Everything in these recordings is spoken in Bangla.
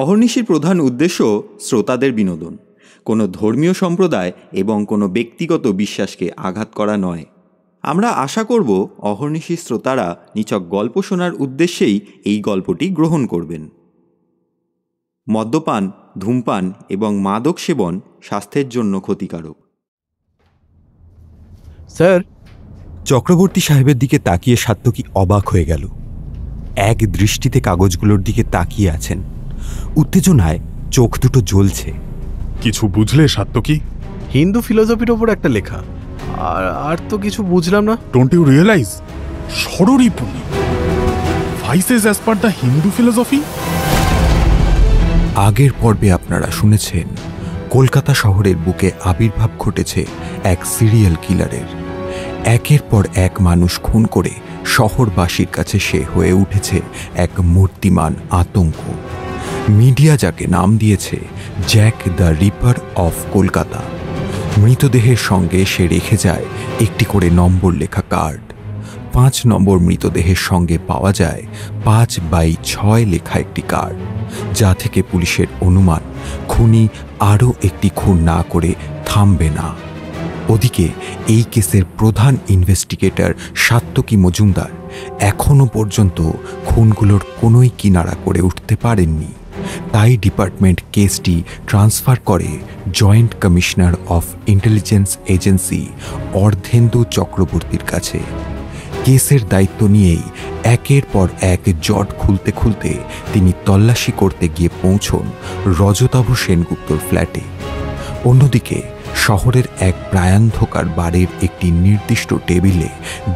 অহর্নিশির প্রধান উদ্দেশ্য শ্রোতাদের বিনোদন, কোনো ধর্মীয় সম্প্রদায় এবং কোনো ব্যক্তিগত বিশ্বাসকে আঘাত করা নয়। আমরা আশা করব অহর্নিশির শ্রোতারা নিছক গল্প শোনার উদ্দেশ্যেই এই গল্পটি গ্রহণ করবেন। মদ্যপান, ধূমপান এবং মাদক সেবন স্বাস্থ্যের জন্য ক্ষতিকারক। স্যার, চক্রবর্তী সাহেবের দিকে তাকিয়ে সাত্তকী অবাক হয়ে গেল। এক দৃষ্টিতে কাগজগুলোর দিকে তাকিয়ে আছেন, উত্তেজনায় চোখ দুটো জ্বলছে। কিছু বুঝলে সাত্তকী? হিন্দু ফিলোসফির ওপর একটা লেখা, আর তো কিছু বুঝলাম না। ডোন্ট ইউ রিয়েলাইজ ষড়রিপুনি vices as per the Hindu philosophy? আগের পর্বে আপনারা শুনেছেন কলকাতা শহরের বুকে আবির্ভাব ঘটেছে এক সিরিয়াল কিলারের। একের পর এক মানুষ খুন করে শহরবাসীর কাছে সে হয়ে উঠেছে এক মূর্তিমান আতঙ্ক। মিডিয়া যাকে নাম দিয়েছে Jack the Ripper of Kolkata. মৃতদেহের সঙ্গে সে রেখে যায় একটি করে নম্বর লেখা কার্ড। 5 নম্বর মৃতদেহের সঙ্গে পাওয়া যায় 5/6 লেখা একটি কার্ড, যা থেকে পুলিশের অনুমান খুনি আরও একটি খুন না করে থামবে না। ওদিকে এই কেসের প্রধান ইনভেস্টিগেটর সাত্তকী মজুমদার এখনও পর্যন্ত খুনগুলোর কোনোই কিনারা করে উঠতে পারেননি। তাই ডিপার্টমেন্ট কেসটি ট্রান্সফার করে joint commissioner of intelligence agency Ardhendu চক্রবর্তীর কাছে। কেসের দায়িত্ব নিয়েই একের পর এক জট খুলতে খুলতে তিনি তল্লাশি করতে গিয়ে পৌঁছন রজতাভ সেনগুপ্তর ফ্ল্যাটে। অন্যদিকে শহরের এক প্রায়ান্ধকার বারের একটি নির্দিষ্ট টেবিলে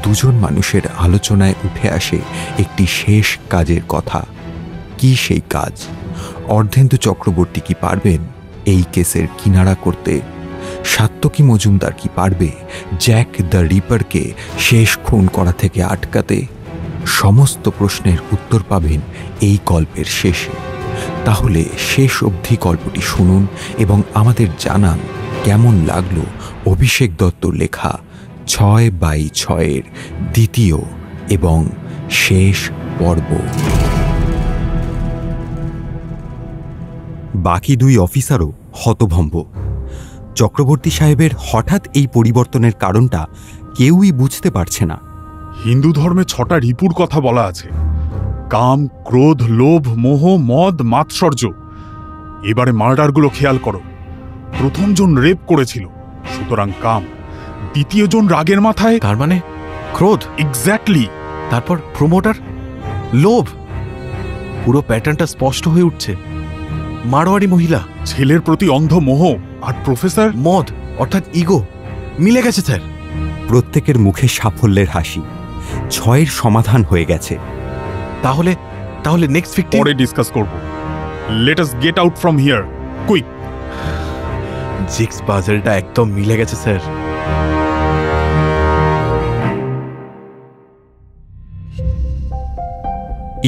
দুজন মানুষের আলোচনায় উঠে আসে একটি শেষ কাজের কথা। কি সেই কাজ? অর্ধেন্দু চক্রবর্তী কি পারবেন এই কেসের কিনারা করতে? সাত্তকী মজুমদার কি পারবে জ্যাক দ্য রিপারকে শেষ খুন করা থেকে আটকাতে? সমস্ত প্রশ্নের উত্তর পাবেন এই গল্পের শেষে। তাহলে শেষ অবধি গল্পটি শুনুন এবং আমাদের জানান কেমন লাগলো অভিষেক দত্তর লেখা 6/6 দ্বিতীয় এবং শেষ পর্ব। বাকি 2 অফিসারও হতভম্ব। চক্রবর্তী সাহেবের হঠাৎ এই পরিবর্তনের কারণটা কেউই বুঝতে পারছে না। হিন্দু ধর্মে 6টা রিপুর কথা বলা আছে: কাম, ক্রোধ, লোভ, মোহ, মদ, মাৎসর্য। এবারে মার্ডারগুলো খেয়াল করো। প্রথম জন রেপ করেছিল, সুতরাং কাম। দ্বিতীয় জন রাগের মাথায়, তার মানে ক্রোধ। এক্স্যাক্টলি। তারপর প্রমোটার, লোভ। পুরো প্যাটার্নটা স্পষ্ট হয়ে উঠছে। মারোয়ারি মহিলা, ছেলের প্রতি অন্ধ মোহ। আর প্রফেসর, মদ অর্থাৎ ইগো। মিলে গেছে স্যার। প্রত্যেকের মুখে সাফল্যের হাসি। 6-এর সমাধান হয়ে গেছে। তাহলে নেক্সট ভিকটিম পরে ডিসকাস করব। Let us get out from here quick. জিক্স পাজলটা একদম মিলে গেছে স্যার।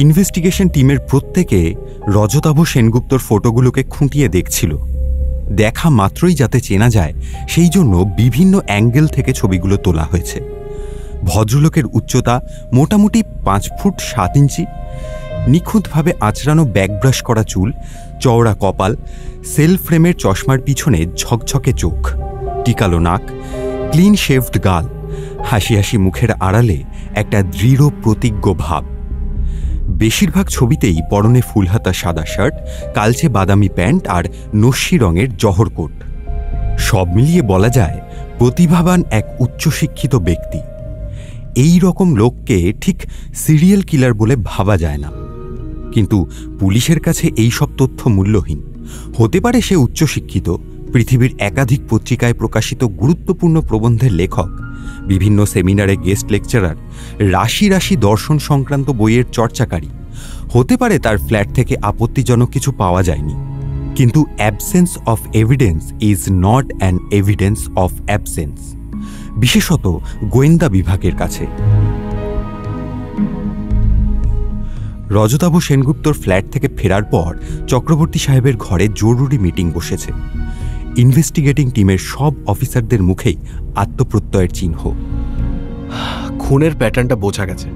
ইনভেস্টিগেশন টিমের প্রত্যেকে রজতাভ সেনগুপ্তর ফটোগুলোকে খুঁটিয়ে দেখছিল। দেখা মাত্রই যাতে চেনা যায় সেই জন্য বিভিন্ন অ্যাঙ্গেল থেকে ছবিগুলো তোলা হয়েছে। ভদ্রলোকের উচ্চতা মোটামুটি 5 ফুট 7 ইঞ্চি, নিখুঁতভাবে আঁচড়ানো ব্যাকব্রাশ করা চুল, চওড়া কপাল, সেল ফ্রেমের চশমার পিছনে ঝকঝকে চোখ, টিকালো নাক, ক্লিন শেভড গাল, হাসি হাসি মুখের আড়ালে একটা দৃঢ় প্রতিজ্ঞ ভাব। বেশিরভাগ ছবিতেই পরনে ফুলহাতা সাদা শার্ট, কালচে বাদামি প্যান্ট আর নস্যি রঙের জহর কোট। সব মিলিয়ে বলা যায় প্রতিভাবান এক উচ্চশিক্ষিত ব্যক্তি। এই রকম লোককে ঠিক সিরিয়াল কিলার বলে ভাবা যায় না, কিন্তু পুলিশের কাছে এই সব তথ্য মূল্যহীন। হতে পারে সে উচ্চশিক্ষিত, পৃথিবীর একাধিক পত্রিকায় প্রকাশিত গুরুত্বপূর্ণ প্রবন্ধের লেখক, বিভিন্ন সেমিনারে গেস্ট লেকচারার, রাশি রাশি দর্শন সংক্রান্ত বইয়ের চর্চাকারী। হতে পারে তার ফ্ল্যাট থেকে আপত্তিজনক কিছু পাওয়া যায়নি, কিন্তু absence of evidence is not an evidence of absence, বিশেষত গোয়েন্দা বিভাগের কাছে। রজতাভ সেনগুপ্তর ফ্ল্যাট থেকে ফেরার পর চক্রবর্তী সাহেবের ঘরে জরুরি মিটিং বসেছে। ইনভেস্টিগেটিং টিমের সব অফিসারদের মুখেই আত্মপ্রত্যয়ের চিহ্ন। খুনের প্যাটার্নটা বোঝা গেছে।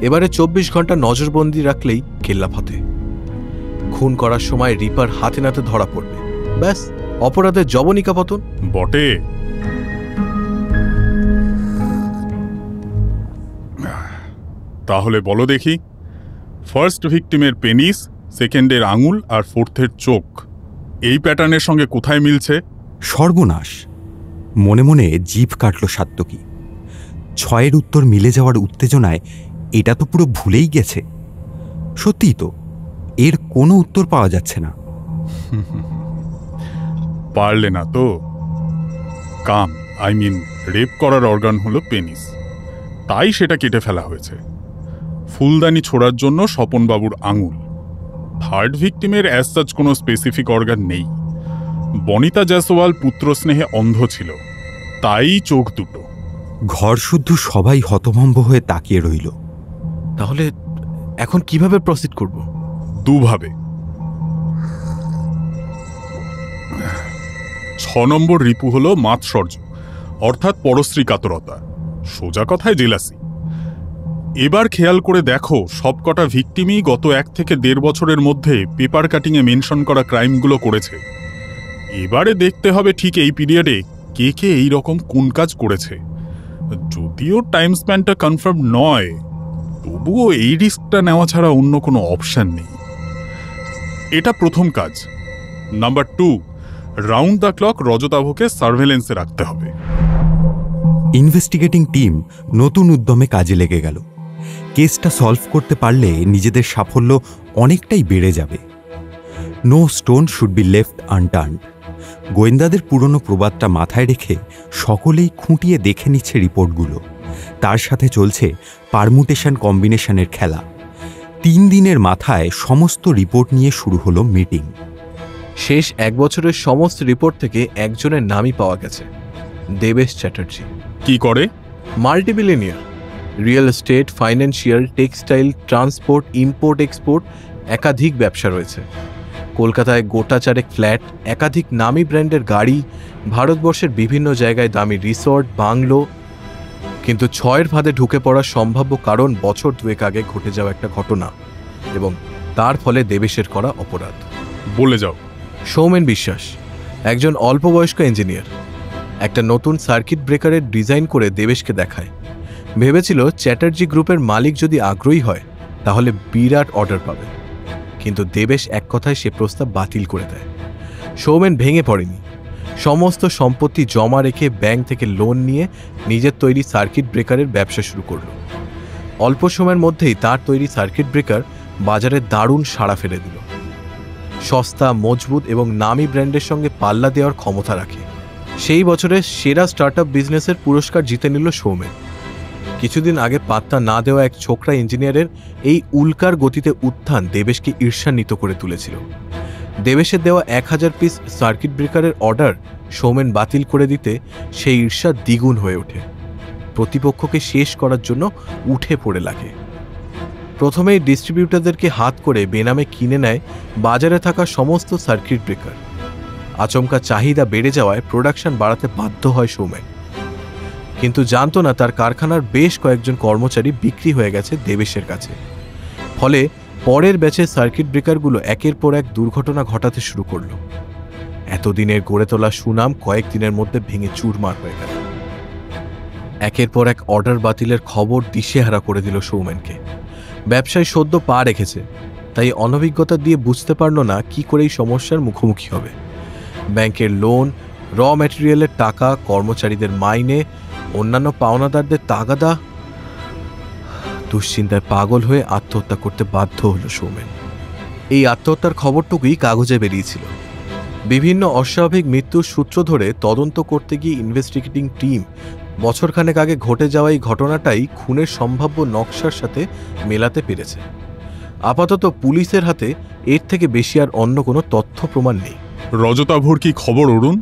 এবারে 24 ঘন্টা নজরবন্দি রাখলেই কেল্লা ফতে। খুন করার সময় রিপার হাতে নাতে ধরা পড়বে, ব্যাস অপরাধের জবনিকা পতন। বটে। তাহলে বলো দেখি, ফার্স্ট ভিকটিমের পেনিস, সেকেন্ডের আঙুল আর ফোর্থের চোখ, এই প্যাটার্নের সঙ্গে কোথায় মিলছে? সর্বনাশ! মনে মনে জিভ কাটল সাত্তকী। 6-এর উত্তর মিলে যাওয়ার উত্তেজনায় এটা তো পুরো ভুলেই গেছে। সত্যিই তো, এর কোনো উত্তর পাওয়া যাচ্ছে না। পারলে না তো? রেপ করার অর্গান হলো পেনিস, তাই সেটা কেটে ফেলা হয়েছে। ফুলদানি ছোড়ার জন্য স্বপনবাবুর আঙুল। থার্ড ভিকটিমের অ্যাজ সাচ কোনো স্পেসিফিক অর্গান নেই। বনিতা জয়সওয়াল পুত্র স্নেহে অন্ধ ছিল, তাই চোখ দুটো। ঘর শুদ্ধ সবাই হতভম্ব হয়ে তাকিয়ে রইল। তাহলে এখন কিভাবে প্রসিড করব? দুভাবে। 6 নম্বর রিপু হলো মাৎসর্য, অর্থাৎ পরশ্রী কাতরতা, সোজা কথায় জেলাসি। এবার খেয়াল করে দেখো, সবকটা ভিকটিমই গত 1 থেকে 1.5 বছরের মধ্যে পেপার কাটিংয়ে মেনশন করা ক্রাইমগুলো করেছে। এবারে দেখতে হবে ঠিক এই পিরিয়ডে কে কে এই রকম কোন কাজ করেছে। যদিও টাইম স্প্যানটা কনফার্ম নয়, তবুও এই রিস্কটা নেওয়া ছাড়া অন্য কোনো অপশন নেই। এটা প্রথম কাজ। নাম্বার 2, রাউন্ড দ্য ক্লক রজতাভকে সার্ভেলেন্সে রাখতে হবে। ইনভেস্টিগেটিং টিম নতুন উদ্যমে কাজে লেগে গেল। কেসটা সলভ করতে পারলে নিজেদের সাফল্য অনেকটাই বেড়ে যাবে। No stone should be left unturned. গোয়েন্দাদের পুরনো প্রবাদটা মাথায় রেখে সকলেই খুঁটিয়ে দেখে নিচ্ছে রিপোর্টগুলো। তার সাথে চলছে পারমুটেশন কম্বিনেশনের খেলা। 3 দিনের মাথায় সমস্ত রিপোর্ট নিয়ে শুরু হলো মিটিং। শেষ 1 বছরের সমস্ত রিপোর্ট থেকে একজনের নামই পাওয়া গেছে, দেবেশ চ্যাটার্জি। কি করে? Multibillionaire, real estate, financial, textile, transport, import export, একাধিক ব্যবসা রয়েছে। কলকাতায় গোটা 4 ফ্ল্যাট, একাধিক নামি ব্র্যান্ডের গাড়ি, ভারতবর্ষের বিভিন্ন জায়গায় দামি রিসর্ট, বাংলো। কিন্তু 6-এর ফাঁদে ঢুকে পড়ার সম্ভাব্য কারণ বছর 2 আগে ঘটে যাওয়া একটা ঘটনা এবং তার ফলে দেবেশের করা অপরাধ। বলে যাও। সৌমেন বিশ্বাস একজন অল্প বয়স্ক ইঞ্জিনিয়ার। একটা নতুন সার্কিট ব্রেকারের ডিজাইন করে দেবেশকে দেখায়। ভেবেছিল চ্যাটার্জি গ্রুপের মালিক যদি আগ্রহী হয় তাহলে বিরাট অর্ডার পাবে, কিন্তু দেবেশ এক কথায় সে প্রস্তাব বাতিল করে দেয়। সৌমেন ভেঙে পড়েনি। সমস্ত সম্পত্তি জমা রেখে ব্যাংক থেকে লোন নিয়ে নিজের তৈরি সার্কিট ব্রেকারের ব্যবসা শুরু করল। অল্প সময়ের মধ্যেই তার তৈরি সার্কিট ব্রেকার বাজারে দারুণ সাড়া ফেলে দিল। সস্তা, মজবুত এবং নামি ব্র্যান্ডের সঙ্গে পাল্লা দেওয়ার ক্ষমতা রাখে। সেই বছরের সেরা স্টার্টআপ বিজনেসের পুরস্কার জিতে নিল সৌমেন। কিছুদিন আগে পাত্তা না দেওয়া এক ছোকরা ইঞ্জিনিয়ারের এই উল্কার গতিতে উত্থান দেবেশকে ঈর্ষান্বিত করে তুলেছিল। দেবেশের দেওয়া 1000 পিস সার্কিট ব্রেকারের অর্ডার সৌমেন বাতিল করে দিতে সেই ঈর্ষা দ্বিগুণ হয়ে ওঠে। প্রতিপক্ষকে শেষ করার জন্য উঠে পড়ে লাগে। প্রথমেই ডিস্ট্রিবিউটরদেরকে হাত করে বেনামে কিনে নেয় বাজারে থাকা সমস্ত সার্কিট ব্রেকার। আচমকা চাহিদা বেড়ে যাওয়ায় প্রোডাকশন বাড়াতে বাধ্য হয় সৌমেন, কিন্তু জানত না তার কারখানার বেশ কয়েকজন কর্মচারী বিক্রি হয়ে গেছে দেবেশের কাছে। ফলে পরের ব্যাচের সার্কিট ব্রেকারগুলো একের পর এক দুর্ঘটনা ঘটাতে শুরু করল। এতদিনের গড়ে তোলা সুনাম কয়েকদিনের মধ্যে ভেঙে চুরমার হয়ে গেল। একের পর এক অর্ডার বাতিলের খবর দিশেহারা করে দিল সৌমেনকে। ব্যবসায় সদ্য পা রেখেছে, তাই অনভিজ্ঞতা দিয়ে বুঝতে পারল না কি করে এই সমস্যার মুখোমুখি হবে। ব্যাংকের লোন, র ম্যাটেরিয়ালের টাকা, কর্মচারীদের মাইনে, অন্যান্য পাওনাদারদের তাগাদা। দুশ্চিন্তায় পাগল হয়ে আত্মহত্যা করতে বাধ্য হল সৌমেন। এই আত্মহত্যার খবরটুকুই কাগজে বেরিয়েছিল। বিভিন্ন অস্বাভাবিক মৃত্যুর সূত্র ধরে তদন্ত করতে গিয়ে ইনভেস্টিগেটিং টিম বছরখানেক আগে ঘটে যাওয়া এই ঘটনাটাই খুনের সম্ভাব্য নকশার সাথে মেলাতে পেরেছে। আপাতত পুলিশের হাতে এর থেকে বেশি আর অন্য কোনো তথ্য প্রমাণ নেই। রজতাভর কি খবর অরুণ?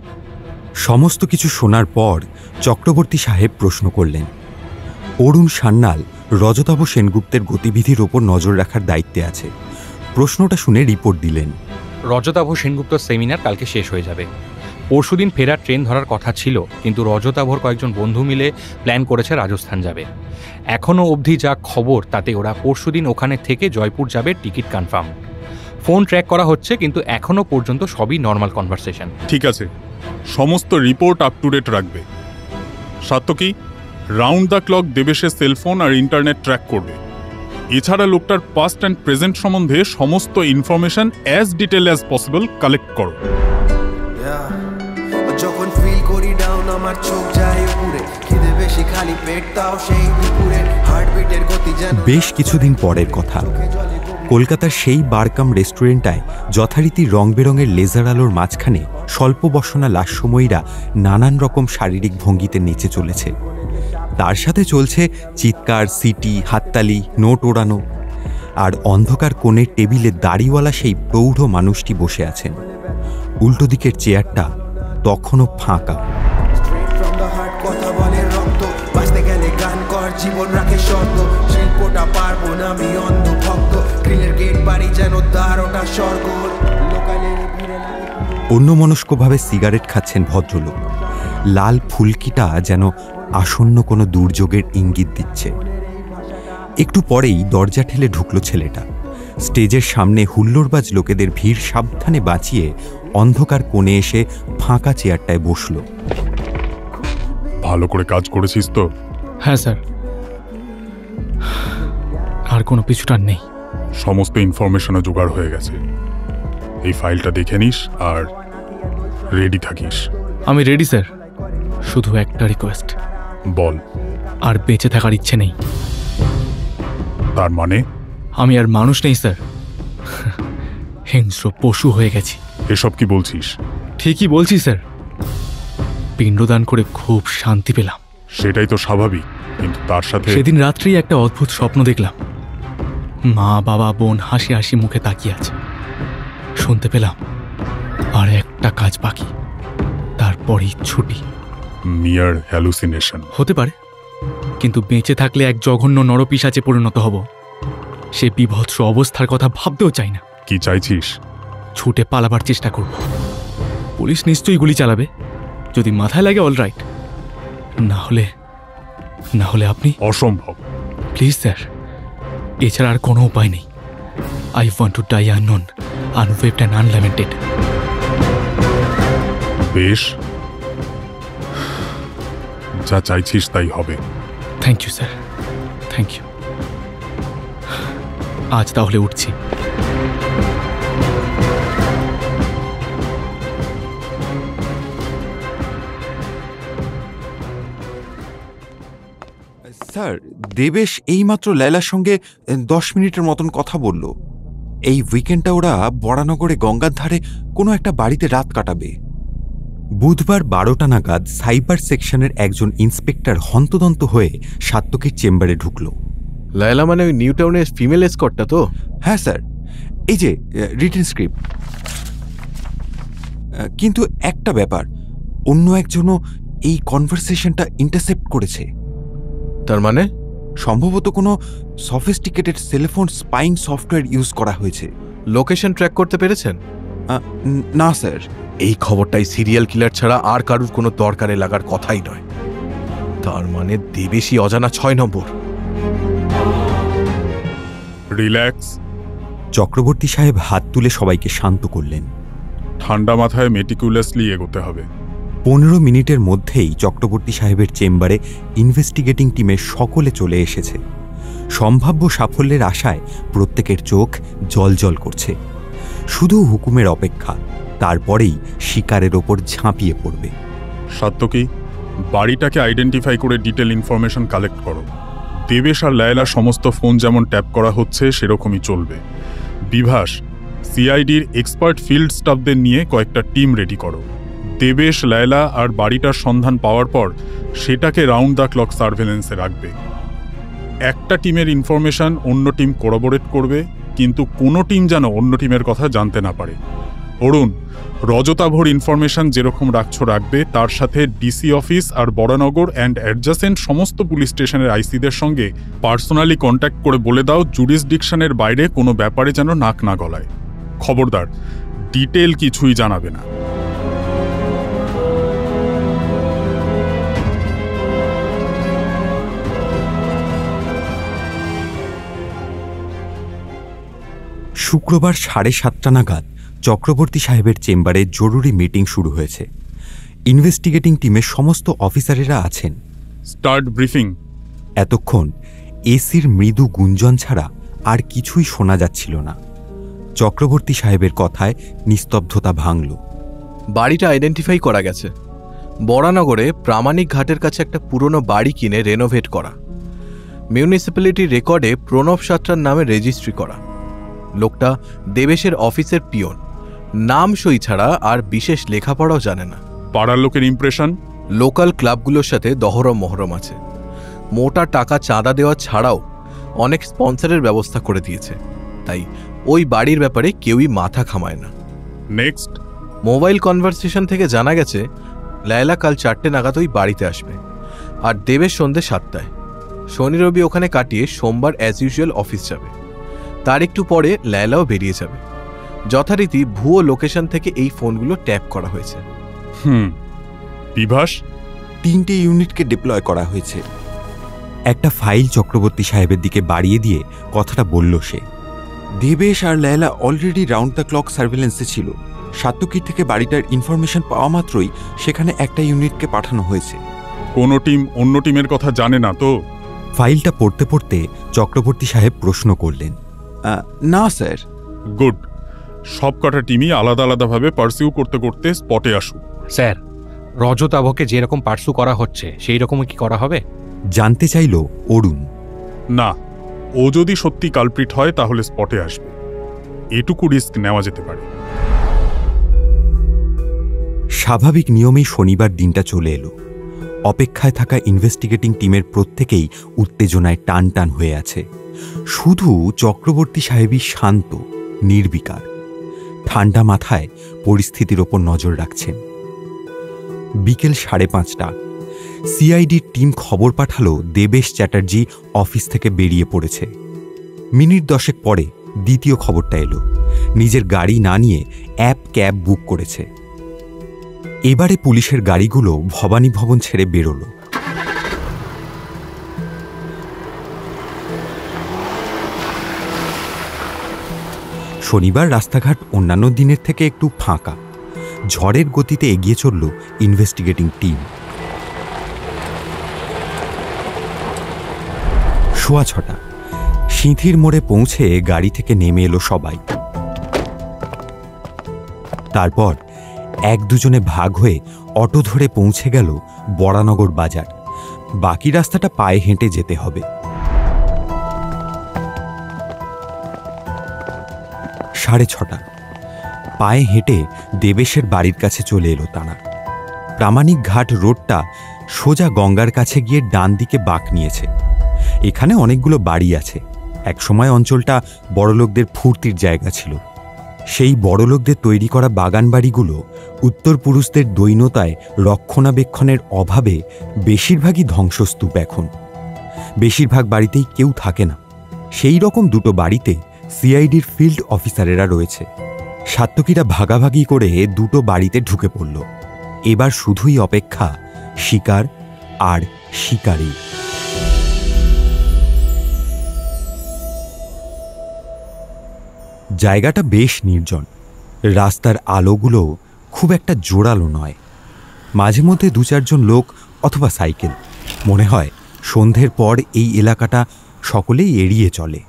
সমস্ত কিছু শোনার পর চক্রবর্তী সাহেব প্রশ্ন করলেন। অরুণ সান্যাল রজতাভ সেনগুপ্তের গতিবিধির ওপর নজর রাখার দায়িত্বে আছে। প্রশ্নটা শুনে রিপোর্ট দিলেন। রজতাভ সেনগুপ্ত সেমিনার কালকে শেষ হয়ে যাবে। পরশুদিন ফেরার ট্রেন ধরার কথা ছিল, কিন্তু রজতাভর কয়েকজন বন্ধু মিলে প্ল্যান করেছে রাজস্থান যাবে। এখনও অবধি যা খবর তাতে ওরা পরশুদিন ওখানে থেকে জয়পুর যাবে, টিকিট কনফার্ম। ফোন ট্র্যাক করা হচ্ছে, কিন্তু এখনো পর্যন্ত সবই নর্মাল কনভারসেশন। ঠিক আছে, সমস্ত রিপোর্ট আপ টু ডেট রাখবে। সাত্যকী, রাউন্ড দ্য ক্লক দেবেশের সেলফোন আর ইন্টারনেট ট্র্যাক করবে। এছাড়া লোকটার পাস্ট অ্যান্ড প্রেজেন্ট সম্বন্ধে সমস্ত information as detail as possible collect করো। যখন ফিল করি ডাউন আমার চোখ যায় উপরে, খিদে বেশি খালি পেট তাও সেই দুপুরে, হার্টবিটের গতি যেন। বেশ কিছুদিন পরের কথা, কলকাতার সেই বারকাম রেস্টুরেন্টটায় যথারীতি রং বেরঙের লেজার আলোর মাঝখানে স্বল্প বসনা লাস্যময়ীরা নানান রকম শারীরিক ভঙ্গিতে নেচে চলেছে। তার সাথে চলছে চিৎকার, সিটি, হাততালি, নোট ওড়ানো। আর অন্ধকার কোণের টেবিলে দাড়িওয়ালা সেই প্রৌঢ় মানুষটি বসে আছেন। উল্টো দিকের চেয়ারটা তখনও ফাঁকা। জীবন রাখে শর্ত, শিল্পটা পারবো না আমি অন্ধ ভক্ত, গ্রিলের গেট বাড়ি যেন দ্বারটা স্বর্গ। অন্যমনস্কভাবে সিগারেট খাচ্ছেন ভদ্রলোক। লাল ফুলকিটা যেন আসন্ন কোনো দুর্যোগের ইঙ্গিত দিচ্ছে। একটু পরেই দরজা ঠেলে ঢুকলো ছেলেটা। স্টেজের সামনে হুল্লোড়বাজ লোকেদের ভিড় সাবধানে বাঁচিয়ে অন্ধকার কোণে এসে ফাঁকা চেয়ারটায় বসল। ভালো করে কাজ করেছিস তো? হ্যাঁ স্যার, আর কোনো পিছুটার নেই। সমস্ত ইনফরমেশনও জোগাড় হয়ে গেছে। এই ফাইলটা দেখে নিস আর রেডি থাকিস। আমি রেডি স্যার, শুধু একটা রিকোয়েস্ট। বল। আর বেঁচে থাকার ইচ্ছে নেই। তার মানে? আমি আর মানুষ নেই স্যার, হিংস্র পশু হয়ে গেছি। এসব কি বলছিস? ঠিকই বলছি স্যার, পিণ্ডদান করে খুব শান্তি পেলাম। সেটাই তো স্বাভাবিক, কিন্তু তার সাথে সেদিন রাত্রেই একটা অদ্ভুত স্বপ্ন দেখলাম। মা, বাবা, বোন হাসি হাসি মুখে তাকিয়ে আছে। শুনতে পেলাম আর একটা কাজ বাকি, তারপরেই ছুটি। মিয়ার হ্যালুসিনেশন হতে পারে, কিন্তু বেঁচে থাকলে এক জঘন্য নরপিশাচে পরিণত হব। সে বিভৎস অবস্থার কথা ভাবতেও চাই না। কি চাইছিস? ছুটে পালাবার চেষ্টা করব। পুলিশ নিশ্চয়ই গুলি চালাবে, যদি মাথায় লাগে অলরাইট, না হলে আপনি। অসম্ভব। প্লিজ স্যার, এছাড়া আর কোনো উপায় নেই। I want to die unknown, unwaved and unlamented. বেশ, যা চাইছিস তাই হবে। Thank you sir, thank you. আজ তাহলে উঠছি। স্যার, দেবেশ এইমাত্র লায়লার সঙ্গে 10 মিনিটের মতন কথা বলল। এই উইকেন্ডটা ওরা বরানগরে গঙ্গার ধারে কোনো একটা বাড়িতে রাত কাটাবে। বুধবার 12টা নাগাদ সাইবার সেকশনের একজন ইন্সপেক্টর হন্তদন্ত হয়ে সাত্যকীর চেম্বারে ঢুকল। লায়লা মানে ওই নিউ টাউনের ফিমেল এসকর্টটা তো? হ্যাঁ স্যার, এই যে রিটেন স্ক্রিপ্ট। কিন্তু একটা ব্যাপার, অন্য একজনও এই কনভারসেশনটা ইন্টারসেপ্ট করেছে। তার মানে? সম্ভবত কোনো sophisticated cellphone spying software use করা হয়েছে। লোকেশন ট্র্যাক করতে পেরেছেন? না স্যার। এই খবরটাই সিরিয়াল কিলার ছাড়া আর কারুর কোনো দরকারে লাগার কথাই নয়। তার মানে দেবেশই অজানা 6 নম্বর। রিল্যাক্স। চক্রবর্তী সাহেব হাত তুলে সবাইকে শান্ত করলেন। ঠান্ডা মাথায় মেটিকুলাসলি এগোতে হবে। 15 মিনিটের মধ্যেই চক্রবর্তী সাহেবের চেম্বারে ইনভেস্টিগেটিং টিমের সকলে চলে এসেছে। সম্ভাব্য সাফল্যের আশায় প্রত্যেকের চোখ জ্বলজ্বল করছে। শুধু হুকুমের অপেক্ষা, তারপরেই শিকারের ওপর ঝাঁপিয়ে পড়বে। সাত্যকী, বাড়িটাকে আইডেন্টিফাই করে ডিটেল ইনফরমেশন কালেক্ট করো। দেবেশ আর লায়লার সমস্ত ফোন যেমন ট্যাপ করা হচ্ছে সেরকমই চলবে। বিভাস, সিআইডির এক্সপার্ট ফিল্ড স্টাফদের নিয়ে কয়েকটা টিম রেডি করো। দেবেশ, লায়লা আর বাড়িটার সন্ধান পাওয়ার পর সেটাকে রাউন্ড দ্য ক্লক সার্ভেলেন্সে রাখবে। একটা টিমের ইনফরমেশন অন্য টিম কোরাবোরেট করবে, কিন্তু কোনো টিম যেন অন্য টিমের কথা জানতে না পারে। অরুণ, রজতাভর ইনফরমেশন যেরকম রাখবে, তার সাথে ডিসি অফিস আর বরানগর অ্যান্ড অ্যাডজাসেন্ট সমস্ত পুলিশ স্টেশনের আইসিদের সঙ্গে পার্সোনালি কন্ট্যাক্ট করে বলে দাও জুরিসডিকশনের বাইরে কোনো ব্যাপারে যেন নাক না গলায়। খবরদার, ডিটেল কিছুই জানাবে না। শুক্রবার 7:30 নাগাদ চক্রবর্তী সাহেবের চেম্বারে জরুরি মিটিং শুরু হয়েছে। ইনভেস্টিগেটিং টিমের সমস্ত অফিসারেরা আছেন। Start briefing. এতক্ষণ এসির মৃদু গুঞ্জন ছাড়া আর কিছুই শোনা যাচ্ছিল না। চক্রবর্তী সাহেবের কথায় নিস্তব্ধতা ভাঙল। বাড়িটা আইডেন্টিফাই করা গেছে। বরানগরে প্রামাণিক ঘাটের কাছে একটা পুরনো বাড়ি কিনে রেনোভেট করা, মিউনিসিপ্যালিটির রেকর্ডে প্রণব সাত্রার নামে রেজিস্ট্রি করা। লোকটা দেবেশের অফিসের পিয়ন, নাম সই ছাড়া আর বিশেষ লেখাপড়াও জানে না। পাড়ার লোকের ইমপ্রেশন? লোকাল ক্লাবগুলোর সাথে দহরম মহরম আছে। মোটা টাকা চাঁদা দেওয়া ছাড়াও অনেক স্পন্সরের ব্যবস্থা করে দিয়েছে, তাই ওই বাড়ির ব্যাপারে কেউই মাথা ঘামায় না। নেক্সট, মোবাইল কনভারসেশন থেকে জানা গেছে লায়লা কাল 4টে নাগাদ ওই বাড়িতে আসবে, আর দেবেশ সন্ধ্যে 7টায়। শনি রবি ওখানে কাটিয়ে সোমবার অ্যাজ ইউজুয়াল অফিস যাবে। তার একটু পরে লায়লাও বেরিয়ে যাবে। যথারীতি ভুয়ো লোকেশন থেকে এই ফোনগুলো ট্যাপ করা হয়েছে। বিভাস? 3টে ইউনিটকে ডিপ্লয় করা হয়েছে। একটা ফাইল চক্রবর্তী সাহেবের দিকে বাড়িয়ে দিয়ে কথাটা বলল সে। দেবেশ আর Laila already round the clock সার্ভেলেন্সে ছিল। সাত্তকীর থেকে বাড়িটার ইনফরমেশন পাওয়া মাত্রই সেখানে একটা ইউনিটকে পাঠানো হয়েছে। কোনো টিম অন্য টিমের কথা জানে না তো? ফাইলটা পড়তে পড়তে চক্রবর্তী সাহেব প্রশ্ন করলেন। না স্যার। গুড। সব কটা টিমই আলাদা আলাদাভাবে পার্সিউ করতে করতে স্পটে আসুক। স্যার, রজত আভকে যেরকম পার্সু করা হচ্ছে সেই রকম কি করা হবে? জানতে চাইল অরুণ। না, ও যদি সত্যি কালপ্রিট হয় তাহলে স্পটে আসবে। এটুকু রিস্ক নেওয়া যেতে পারে। স্বাভাবিক নিয়মেই শনিবার দিনটা চলে এলো। অপেক্ষায় থাকা ইনভেস্টিগেটিং টিমের প্রত্যেকেই উত্তেজনায় টান টান হয়ে আছে। শুধু চক্রবর্তী সাহেবই শান্ত, নির্বিকার, ঠান্ডা মাথায় পরিস্থিতির ওপর নজর রাখছেন। বিকেল 5:30 সিআইডির টিম খবর পাঠালো দেবেশ চ্যাটার্জি অফিস থেকে বেরিয়ে পড়েছে। মিনিট 10 পরে দ্বিতীয় খবরটা এলো, নিজের গাড়ি না নিয়ে ক্যাব বুক করেছে। এবারে পুলিশের গাড়িগুলো ভবানী ভবন ছেড়ে বেরোল। শনিবার রাস্তাঘাট অন্যান্য দিনের থেকে একটু ফাঁকা। ঝড়ের গতিতে এগিয়ে চলল ইনভেস্টিগেটিং টিম। 6:15 সিঁথির মোড়ে পৌঁছে গাড়ি থেকে নেমে এলো সবাই। তারপর 1-2 ভাগ হয়ে অটো ধরে পৌঁছে গেল বরানগর বাজার। বাকি রাস্তাটা পায়ে হেঁটে যেতে হবে। 6:30 পায়ে হেঁটে দেবেশের বাড়ির কাছে চলে এলো তারা। প্রামাণিক ঘাট রোডটা সোজা গঙ্গার কাছে গিয়ে ডান দিকে বাঁক নিয়েছে। এখানে অনেকগুলো বাড়ি আছে। একসময় অঞ্চলটা বড়লোকদের ফুর্তির জায়গা ছিল। সেই বড়লোকদের তৈরি করা বাগান বাড়িগুলো উত্তর পুরুষদের দৈন্যতায় রক্ষণাবেক্ষণের অভাবে বেশিরভাগই ধ্বংসস্তূপ। এখন বেশিরভাগ বাড়িতেই কেউ থাকে না। সেই রকম 2টো বাড়িতে সিআইডির ফিল্ড অফিসারেরা রয়েছে। সাত্তকীরা ভাগাভাগি করে 2টো বাড়িতে ঢুকে পড়ল। এবার শুধুই অপেক্ষা শিকার আর শিকারী। জায়গাটা বেশ নির্জন। রাস্তার আলোগুলো খুব একটা জোরালো নয়। মাঝে মধ্যে 2-4 জন লোক অথবা সাইকেল। মনে হয় সন্ধ্যের পর এই এলাকাটা সকলেই এড়িয়ে চলে।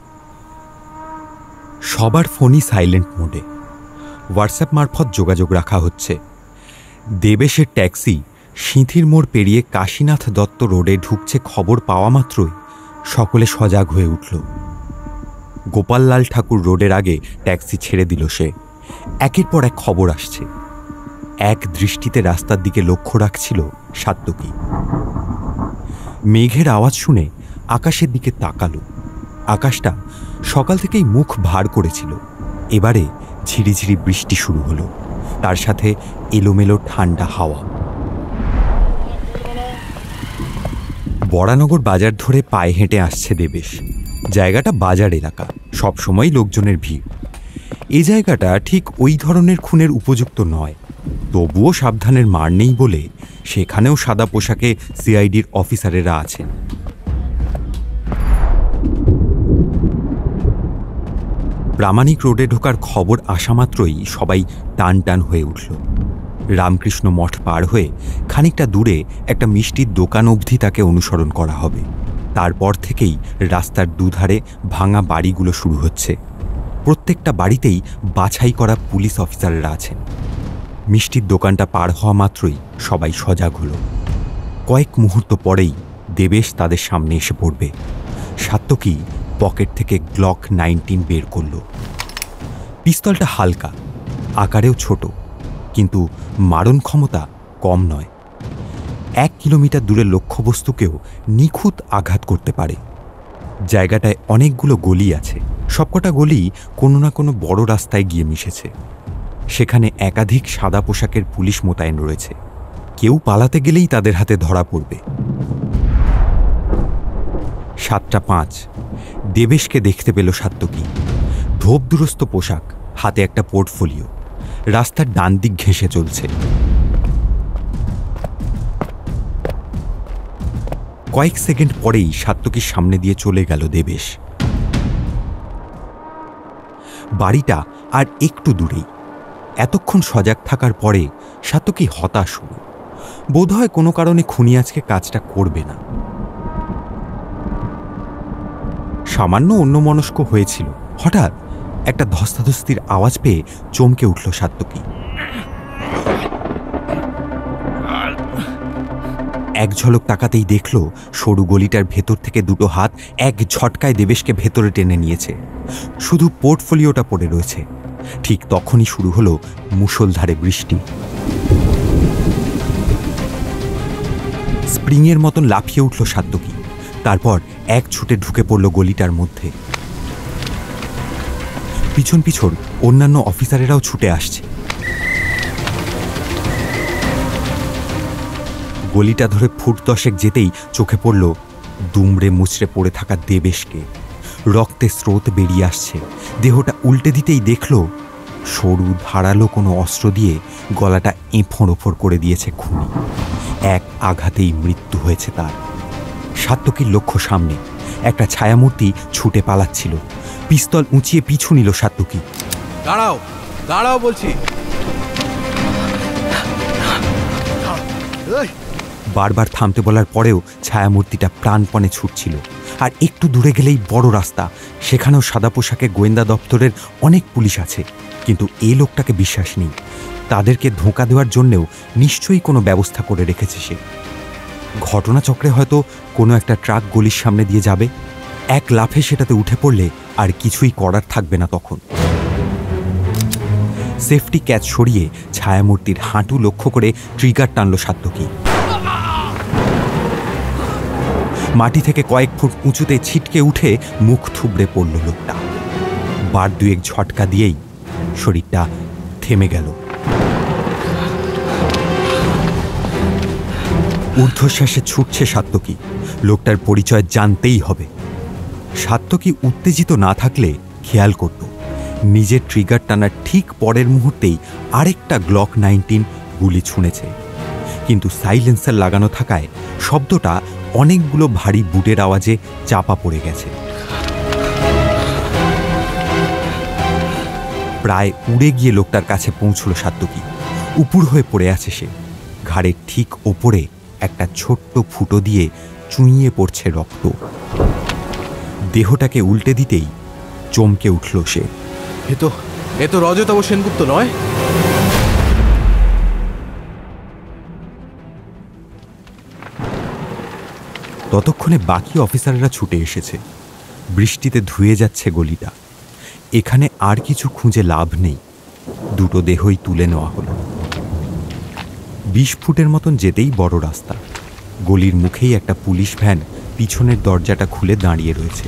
সবার ফোনই সাইলেন্ট মোডে। হোয়াটসঅ্যাপ মারফত যোগাযোগ রাখা হচ্ছে। দেবেশের ট্যাক্সি সিঁথির মোড় পেরিয়ে কাশীনাথ দত্ত রোডে ঢুকছে খবর পাওয়া মাত্রই সকলে সজাগ হয়ে উঠল। গোপাললাল ঠাকুর রোডের আগে ট্যাক্সি ছেড়ে দিল সে। একের পর এক খবর আসছে। এক দৃষ্টিতে রাস্তার দিকে লক্ষ্য রাখছিল সাত্তকী। মেঘের আওয়াজ শুনে আকাশের দিকে তাকালো। আকাশটা সকাল থেকেই মুখ ভার করেছিল। এবারে ঝিরিঝিরি বৃষ্টি শুরু হলো, তার সাথে এলোমেলো ঠান্ডা হাওয়া। বরানগর বাজার ধরে পায়ে হেঁটে আসছে দেবেশ। জায়গাটা বাজার এলাকা, সবসময় লোকজনের ভিড়। এই জায়গাটা ঠিক ওই ধরনের খুনের উপযুক্ত নয়। তবুও সাবধানের মার নেই বলে সেখানেও সাদা পোশাকে সিআইডির অফিসারেরা আছেন। প্রামাণিক রোডে ঢোকার খবর আসা মাত্রই সবাই টান টান হয়ে উঠল। রামকৃষ্ণ মঠ পার হয়ে খানিকটা দূরে একটা মিষ্টির দোকান অবধি তাকে অনুসরণ করা হবে। তারপর থেকেই রাস্তার দুধারে ভাঙা বাড়িগুলো শুরু হচ্ছে। প্রত্যেকটা বাড়িতেই বাছাই করা পুলিশ অফিসাররা আছেন। মিষ্টির দোকানটা পার হওয়া মাত্রই সবাই সজাগ হলো। কয়েক মুহূর্ত পরেই দেবেশ তাদের সামনে এসে পড়বে। সাত্তকী পকেট থেকে গ্লক 19 বের করল। পিস্তলটা হালকা, আকারেও ছোট, কিন্তু মারণ ক্ষমতা কম নয়। 1 কিলোমিটার দূরের লক্ষ্যবস্তুকেও নিখুঁত আঘাত করতে পারে। জায়গাটায় অনেকগুলো গলি আছে। সবকটা গলি কোনো না কোনো বড় রাস্তায় গিয়ে মিশেছে। সেখানে একাধিক সাদা পোশাকের পুলিশ মোতায়েন রয়েছে। কেউ পালাতে গেলেই তাদের হাতে ধরা পড়বে। 7:05 দেবেশকে দেখতে পেল সাত্তকী। ধোপদুরস্ত পোশাক, হাতে একটা পোর্টফোলিও, রাস্তার ডান দিক ঘেঁষে চলছে। কয়েক সেকেন্ড পরেই সাত্তকীর সামনে দিয়ে চলে গেল দেবেশ। বাড়িটা আর একটু দূরেই। এতক্ষণ সজাগ থাকার পরে সাত্তকী হতাশ হল। বোধহয় কোনো কারণে খুনি আজকে কাজটা করবে না। সামান্য অন্যমনস্ক হয়েছিল। হঠাৎ একটা ধস্তাধস্তির আওয়াজ পেয়ে চমকে উঠল সাত্তকী। এক ঝলক তাকাতেই দেখল সরু গলিটার ভেতর থেকে দুটো হাত এক ঝটকায় দেবেশকে ভেতরে টেনে নিয়েছে। শুধু পোর্টফোলিওটা পড়ে রয়েছে। ঠিক তখনই শুরু হলো মুষলধারে বৃষ্টি। স্প্রিংয়ের মতন লাফিয়ে উঠল সাত্তকী। তারপর এক ছুটে ঢুকে পড়ল গলিটার মধ্যে। পিছন পিছন অন্যান্য অফিসারেরাও ছুটে আসছে। গলিটা ধরে ফুট 10 যেতেই চোখে পড়ল দুমড়ে মুচড়ে পড়ে থাকা দেবেশকে। রক্তের স্রোত বেরিয়ে আসছে। দেহটা উল্টে দিতেই দেখল সরু ধারালো কোনো অস্ত্র দিয়ে গলাটা এঁফোড় ওফোড় করে দিয়েছে খুনি। এক আঘাতেই মৃত্যু হয়েছে তার। সাত্তকীর লক্ষ্য সামনে। একটা ছায়ামূর্তি ছুটে পালাচ্ছিল। পিস্তল উঁচিয়ে পিছু নিল সাত্তকী। দাঁড়াও, দাঁড়াও বলছি। বারবার থামতে বলার পরেও ছায়ামূর্তিটা প্রাণপণে ছুটছিল। আর একটু দূরে গেলেই বড় রাস্তা। সেখানেও সাদা পোশাকে গোয়েন্দা দপ্তরের অনেক পুলিশ আছে। কিন্তু এই লোকটাকে বিশ্বাস নেই। তাদেরকে ধোঁকা দেওয়ার জন্যেও নিশ্চয়ই কোনো ব্যবস্থা করে রেখেছে সে। ঘটনাচক্রে হয়তো কোনো একটা ট্রাক গলির সামনে দিয়ে যাবে। এক লাফে সেটাতে উঠে পড়লে আর কিছুই করার থাকবে না তখন। সেফটি ক্যাচ সরিয়ে ছায়ামূর্তির হাঁটু লক্ষ্য করে ট্রিগার টানল সাত্তকী। মাটি থেকে কয়েক ফুট উঁচুতে ছিটকে উঠে মুখ থুবড়ে পড়ল লোকটা। বার দুয়েক ঝটকা দিয়েই শরীরটা থেমে গেল। ঊর্ধ্বশ্বাসে ছুটছে সাত্তকী। লোকটার পরিচয় জানতেই হবে। সাত্তকী উত্তেজিত না থাকলে খেয়াল করত নিজের ট্রিগার টানার ঠিক পরের মুহূর্তেই আরেকটা গ্লক 19 গুলি ছুঁড়েছে। কিন্তু সাইলেন্সার লাগানো থাকায় শব্দটা অনেকগুলো ভারী বুটের আওয়াজে চাপা পড়ে গেছে। প্রায় উড়ে গিয়ে লোকটার কাছে পৌঁছল সাত্তকী। উপুড় হয়ে পড়ে আছে সে। ঘাড়ের ঠিক ওপরে একটা ছোট্ট ফুটো দিয়ে চুইয়ে পড়ছে রক্ত। দেহটাকে উল্টে দিতেই চমকে উঠল সে। এ তো রজতাভ সেনগুপ্ত নয়? ততক্ষণে বাকি অফিসাররা ছুটে এসেছে। বৃষ্টিতে ধুয়ে যাচ্ছে গলিটা। এখানে আর কিছু খুঁজে লাভ নেই। দুটো দেহই তুলে নেওয়া হলো। 20 ফুটের মতন যেতেই বড় রাস্তা। গলির মুখেই একটা পুলিশ ভ্যান পিছনের দরজাটা খুলে দাঁড়িয়ে রয়েছে।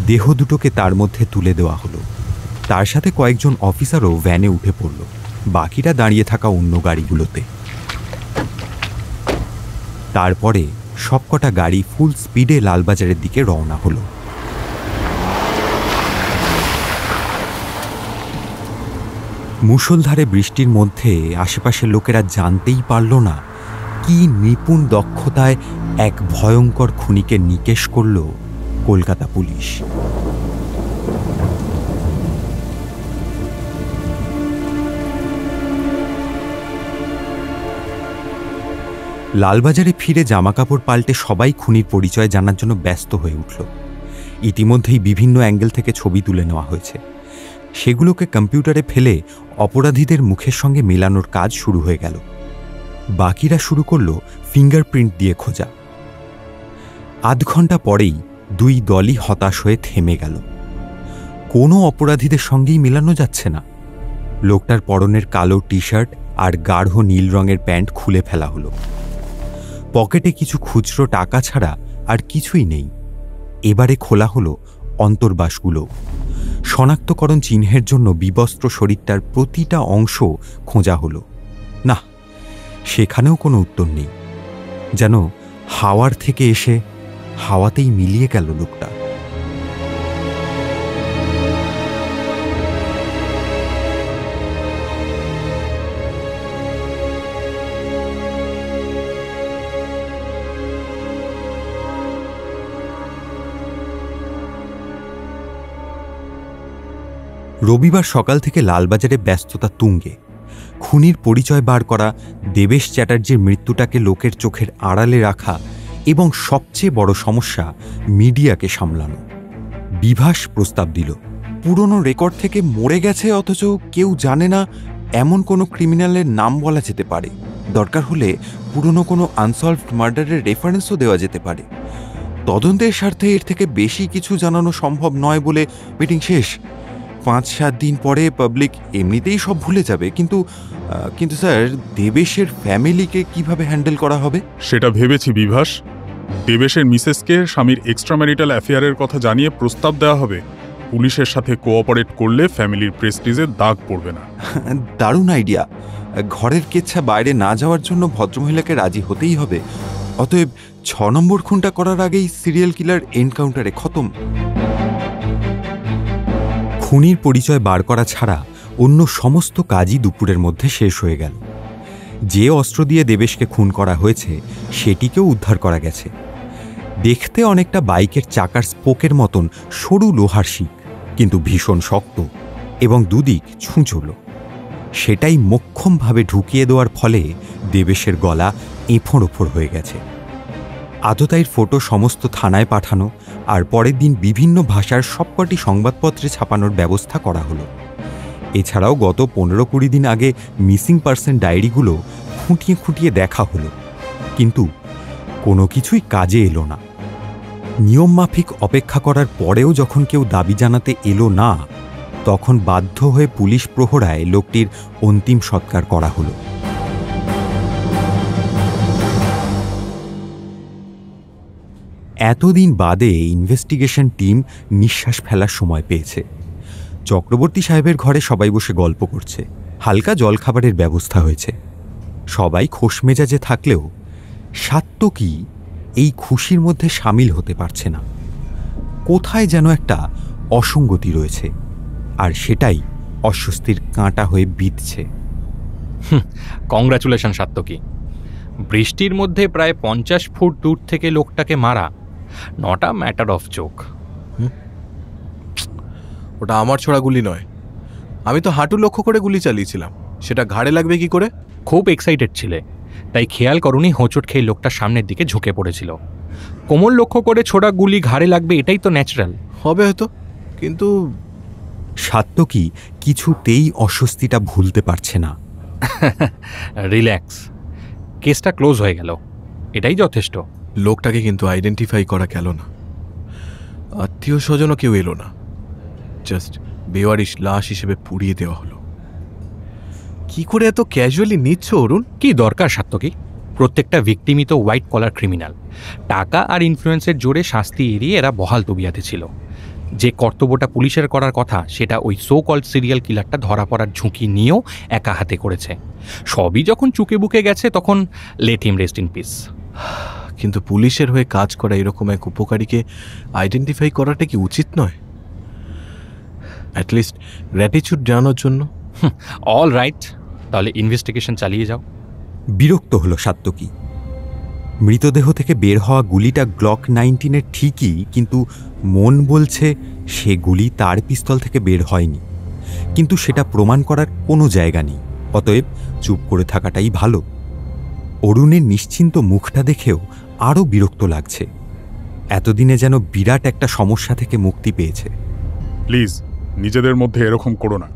দেহ দুটোকে তার মধ্যে তুলে দেওয়া হলো। তার সাথে কয়েকজন অফিসারও ভ্যানে উঠে পড়ল। বাকিরা দাঁড়িয়ে থাকা অন্য গাড়িগুলোতে। তারপরে সবকটা গাড়ি ফুল স্পিডে লালবাজারের দিকে রওনা হলো। মুষলধারে বৃষ্টির মধ্যে আশেপাশের লোকেরা জানতেই পারল না কি নিপুণ দক্ষতায় এক ভয়ঙ্কর খুনিকে নিকেশ করল কলকাতা পুলিশ। লালবাজারে ফিরে জামাকাপড় পাল্টে সবাই খুনির পরিচয় জানার জন্য ব্যস্ত হয়ে উঠল। ইতিমধ্যেই বিভিন্ন অ্যাঙ্গেল থেকে ছবি তুলে নেওয়া হয়েছে। সেগুলোকে কম্পিউটারে ফেলে অপরাধীদের মুখের সঙ্গে মেলানোর কাজ শুরু হয়ে গেল। বাকিরা শুরু করল ফিঙ্গারপ্রিন্ট দিয়ে খোঁজা। আধ ঘন্টা পরেই দুই দলই হতাশ হয়ে থেমে গেল। কোনো অপরাধীদের সঙ্গেই মেলানো যাচ্ছে না। লোকটার পরনের কালো টি শার্ট আর গাঢ় নীল রঙের প্যান্ট খুলে ফেলা হলো। পকেটে কিছু খুচরো টাকা ছাড়া আর কিছুই নেই। এবারে খোলা হলো অন্তর্বাসগুলো। শনাক্তকরণ চিহ্নের জন্য বিবস্ত্র শরীরটার প্রতিটা অংশ খোঁজা হলো। না, সেখানেও কোনো উত্তর নেই। যেন হাওয়ার থেকে এসে হাওয়াতেই মিলিয়ে গেল লোকটা। রবিবার সকাল থেকে লালবাজারে ব্যস্ততা তুঙ্গে। খুনির পরিচয় বার করা, দেবেশ চ্যাটার্জির মৃত্যুটাকে লোকের চোখের আড়ালে রাখা এবং সবচেয়ে বড় সমস্যা মিডিয়াকে সামলানো। বিভাস প্রস্তাব দিল, পুরনো রেকর্ড থেকে মরে গেছে অথচ কেউ জানে না এমন কোনো ক্রিমিনালের নাম বলা যেতে পারে। দরকার হলে পুরনো কোনো আনসলভড মার্ডারের রেফারেন্সও দেওয়া যেতে পারে। তদন্তের স্বার্থে এর থেকে বেশি কিছু জানানো সম্ভব নয় বলে মিটিং শেষ। 5-7 দিন পরে পাবলিক এমনিতেই সব ভুলে যাবে। কিন্তু স্যার, দেবেশের ফ্যামিলিকে কিভাবে হ্যান্ডেল করা হবে? সেটা ভেবেছি বিভাস। দেবেশের মিসেসকে স্বামীর এক্সট্রা ম্যারিটাল অ্যাফেয়ারের কথা জানিয়ে প্রস্তাব দেওয়া হবে। পুলিশের সাথে কোঅপারেট করলে ফ্যামিলির প্রেস্টিজে দাগ পড়বে না। দারুণ আইডিয়া। ঘরের কেচ্ছা বাইরে না যাওয়ার জন্য ভদ্রমহিলাকে রাজি হতেই হবে। অতএব 6 নম্বর খুনটা করার আগেই সিরিয়াল কিলার এনকাউন্টারে খতম। খুনির পরিচয় বার করা ছাড়া অন্য সমস্ত কাজই দুপুরের মধ্যে শেষ হয়ে গেল। যে অস্ত্র দিয়ে দেবেশকে খুন করা হয়েছে সেটিকেও উদ্ধার করা গেছে। দেখতে অনেকটা বাইকের চাকার স্পোকের মতন সরু লোহার শিক, কিন্তু ভীষণ শক্ত এবং দুদিক ছুঁচলো। সেটাই মোক্ষমভাবে ঢুকিয়ে দেওয়ার ফলে দেবেশের গলা এঁফোড় ওফোড় হয়ে গেছে। আততায়ীর ফটো সমস্ত থানায় পাঠানো আর পরের দিন বিভিন্ন ভাষার সবকটি সংবাদপত্রে ছাপানোর ব্যবস্থা করা হলো। এছাড়াও গত 15-20 দিন আগে মিসিং পার্সন ডায়েরিগুলো খুঁটিয়ে খুঁটিয়ে দেখা হলো, কিন্তু কোনো কিছুই কাজে এলো না। নিয়মমাফিক অপেক্ষা করার পরেও যখন কেউ দাবি জানাতে এলো না, তখন বাধ্য হয়ে পুলিশ প্রহরায় লোকটির অন্তিম সৎকার করা হলো। এতদিন বাদে ইনভেস্টিগেশন টিম নিঃশ্বাস ফেলার সময় পেয়েছে। চক্রবর্তী সাহেবের ঘরে সবাই বসে গল্প করছে। হালকা জলখাবারের ব্যবস্থা হয়েছে। সবাই খোশ মেজাজে থাকলেও সাত্তকী এই খুশির মধ্যে সামিল হতে পারছে না। কোথায় যেন একটা অসঙ্গতি রয়েছে, আর সেটাই অস্বস্তির কাঁটা হয়ে বিঁধছে। কংগ্রাচুলেশন সাত্তকী। বৃষ্টির মধ্যে প্রায় 50 ফুট দূর থেকে লোকটাকে মারা, not a matter of joke. ওটা আমার ছোড়া গুলি নয়। আমি তো হাঁটু লক্ষ্য করে গুলি চালিয়েছিলাম। সেটা ঘাড়ে লাগবে কি করে? খুব এক্সাইটেড ছিলে, তাই খেয়াল করুনি হোঁচট খেয়ে লোকটা সামনের দিকে ঝুঁকে পড়েছিল। কোমর লক্ষ্য করে ছোড়া গুলি ঘাড়ে লাগবে, এটাই তো ন্যাচারাল। হবে হয়তো, কিন্তু সাত্তকী কিছুতেই অস্বস্তিটা ভুলতে পারছে না। রিল্যাক্স, কেসটা ক্লোজ হয়ে গেল, এটাই যথেষ্ট। লোকটাকে কিন্তু আইডেন্টিফাই করা গেল না। আত্মীয় স্বজনও কেউ এলো না। জাস্ট বেওয়ারিশ লাশ হিসেবে পুড়িয়ে দেওয়া হলো। কি করে এত ক্যাজুয়ালি নিচ্ছ অরুণ? কি দরকার সাত্তকী? প্রত্যেকটা ভিকটিমই তো হোয়াইট কলার ক্রিমিনাল। টাকা আর ইনফ্লুয়েন্সের জোরে শাস্তি এড়িয়ে এরা বহাল তবিয়াতে ছিল। যে কর্তব্যটা পুলিশের করার কথা, সেটা ওই সো কল্ড সিরিয়াল কিলারটা ধরা পড়ার ঝুঁকি নিয়েও একা হাতে করেছে। সবই যখন চুকে বুকে গেছে, তখন let him rest in peace. কিন্তু পুলিশের হয়ে কাজ করা এরকম এক উপকারীকে আইডেন্টিফাই করাটা কি উচিত নয়? অ্যাটলিস্ট গ্র্যাটিচিউড জানানোর জন্য। অল রাইট, তাহলে ইনভেস্টিগেশন চালিয়ে যাও। বিরক্ত হলো সাত্তকী। মৃতদেহ থেকে বের হওয়া গুলিটা গ্লক 19-এর ঠিকই, কিন্তু মন বলছে সে গুলি তার পিস্তল থেকে বের হয়নি। কিন্তু সেটা প্রমাণ করার কোনো জায়গা নেই, অতএব চুপ করে থাকাটাই ভালো। অরুণের নিশ্চিন্ত মুখটা দেখেও আরও বিরক্ত লাগছে। এতদিনে যেন বিরাট একটা সমস্যা থেকে মুক্তি পেয়েছে। প্লিজ নিজেদের মধ্যে এরকম করো না।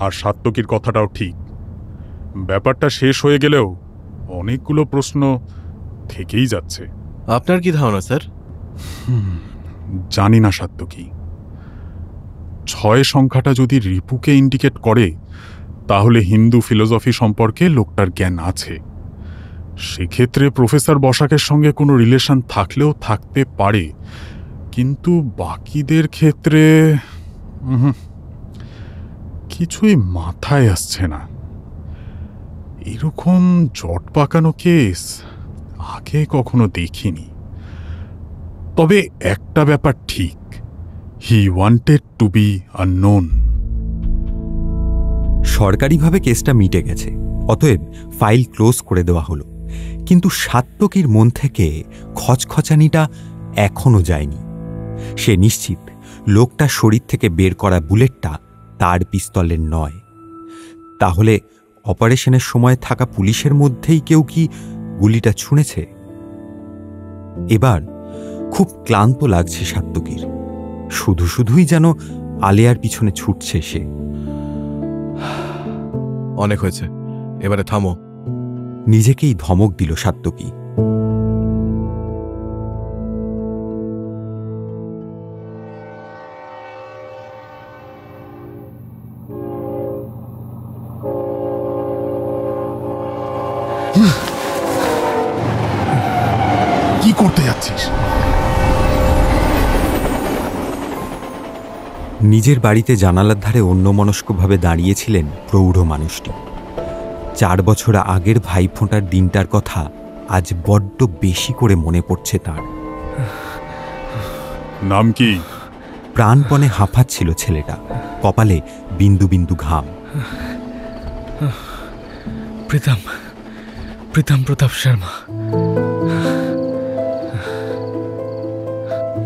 আর সাত্তকীর কথাটাও ঠিক, ব্যাপারটা শেষ হয়ে গেলেও অনেকগুলো প্রশ্ন থেকেই যাচ্ছে। আপনার কি ধারণা স্যার? জানি না সাত্তকী, 6 সংখ্যাটা যদি রিপুকে ইন্ডিকেট করে তাহলে হিন্দু ফিলোসফি সম্পর্কে লোকটার জ্ঞান আছে। সেক্ষেত্রে প্রফেসর বসাকের সঙ্গে কোনো রিলেশন থাকলেও থাকতে পারে, কিন্তু বাকিদের ক্ষেত্রে কিছুই মাথায় আসছে না। এরকম জট পাকানো কেস আগে কখনো দেখিনি। তবে একটা ব্যাপার ঠিক, he wanted to be unknown. সরকারিভাবে কেসটা মিটে গেছে, অতএব ফাইল ক্লোজ করে দেওয়া হলো। কিন্তু সাত্তকীর মন থেকে খচখচানিটা এখনো যায়নি। সে নিশ্চিত লোকটা শরীর থেকে বের করা বুলেটটা তার পিস্তলের নয়। তাহলে অপারেশনের সময় থাকা পুলিশের মধ্যেই কেউ কি গুলিটা ছুঁড়েছে? এবার খুব ক্লান্ত লাগছে সাত্তকীর। শুধু শুধুই যেন আলেয়ার পিছনে ছুটছে সে। অনেক হয়েছে, এবারে থামো। নিজেকেই ধমক দিল সাত্তকী। কি করতে যাচ্ছিস? নিজের বাড়িতে জানালার ধারে অন্যমনস্কভাবে দাঁড়িয়েছিলেন প্রৌঢ় মানুষটি। 4 বছর আগের ভাইফোঁটার দিনটার কথা আজ বড্ড বেশি করে মনে পড়ছে তার। নাম কি? প্রাণপণে হাঁপাচ্ছিল ছেলেটা, কপালে বিন্দু বিন্দু ঘাম। প্রীতম প্রতাপ শর্মা।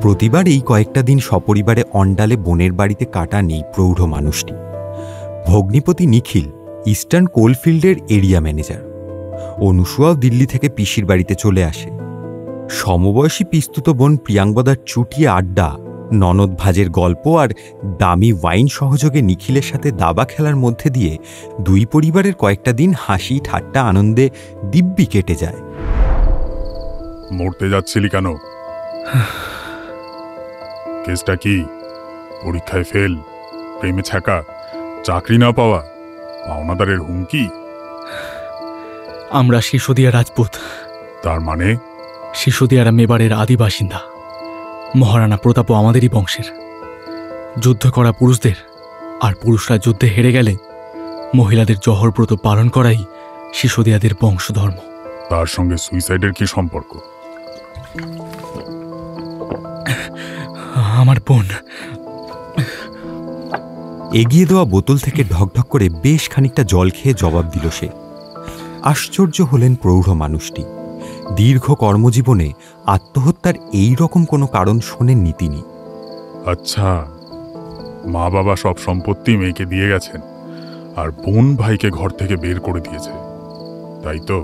প্রতিবার এই কয়েকটা দিন সপরিবারে অন্ডালে বোনের বাড়িতে কাটা নেই প্রৌঢ় মানুষটি। ভগ্নিপতি নিখিল ইস্টার্ন কোলফিল্ডের এরিয়া ম্যানেজার। অনুসুয়াও দিল্লি থেকে পিসির বাড়িতে চলে আসে। সমবয়সী পিস্তুত বোন প্রিয়াঙ্গদার চুটিয়ে আড্ডা, ননদ ভাজের গল্প আর দামি ওয়াইন সহযোগে নিখিলের সাথে দাবা খেলার মধ্যে দিয়ে দুই পরিবারের কয়েকটা দিন হাসি ঠাট্টা আনন্দে দিব্যি কেটে যায়। মরতে যাচ্ছিলি কেন? কেসটা কি? পরীক্ষায় ফেল, প্রেমে ছ্যাঁকা, চাকরি না পাওয়া, পাওনাদারের হুমকি? আমরা শিশুদিয়া রাজপুত। তার মানে? শিশুদিয়ারা মেবারের আদি বাসিন্দা। মহারানা প্রতাপও আমাদেরই বংশের। যুদ্ধ করা পুরুষদের আর পুরুষরা যুদ্ধে হেরে গেলে মহিলাদের জহরব্রত পালন করাই শিশুদিয়াদের বংশধর্ম। তার সঙ্গে সুইসাইডের কি সম্পর্ক? আমার বোন। এগিয়ে দেওয়া বোতল থেকে ঢকঢক করে বেশ খানিকটা জল খেয়ে জবাব দিল সে। আশ্চর্য হলেন প্রৌঢ় মানুষটি। দীর্ঘ কর্মজীবনে আত্মহত্যার এই রকম কোনো কারণ শোনেননি তিনি। আচ্ছা, মা বাবা সব সম্পত্তি মেয়েকে দিয়ে গেছেন আর বোন ভাইকে ঘর থেকে বের করে দিয়েছে, তাই তো?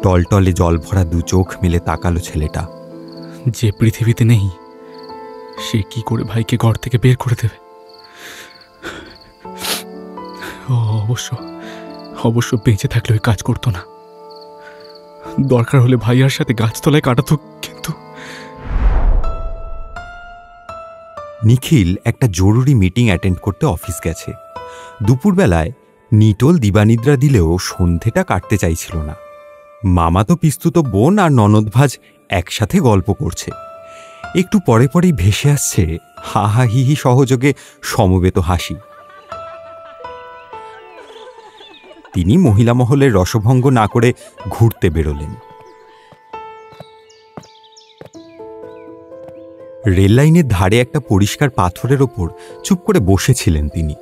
টলটলে জল ভরা দু চোখ মেলে তাকালো ছেলেটা। যে পৃথিবীতে নেই সে কি করে ভাইকে ঘর থেকে বের করে দেবে? অবশ্য বেঁচে থাকলে ওই কাজ করতো না। দরকার হলে ভাইয়ার সাথে গাছতলায় কাটাতো। কিন্তু নিখিল একটা জরুরি মিটিং অ্যাটেন্ড করতে অফিস গেছে। দুপুরবেলায় নিটোল দিবানিদ্রা দিলেও সন্ধেটা কাটতে চাইছিল না। মামাতো পিস্তুত বোন আর ননদ ভাজ একসাথে গল্প করছে। একটু পরে পরেই ভেসে আসছে হা হা হি হি সহযোগে সমবেত হাসি। তিনি মহিলা মহলের রসভঙ্গ না করে ঘুরতে বেরোলেন। রেললাইনের ধারে একটা পরিষ্কার পাথরের ওপর চুপ করে বসেছিলেন তিনি।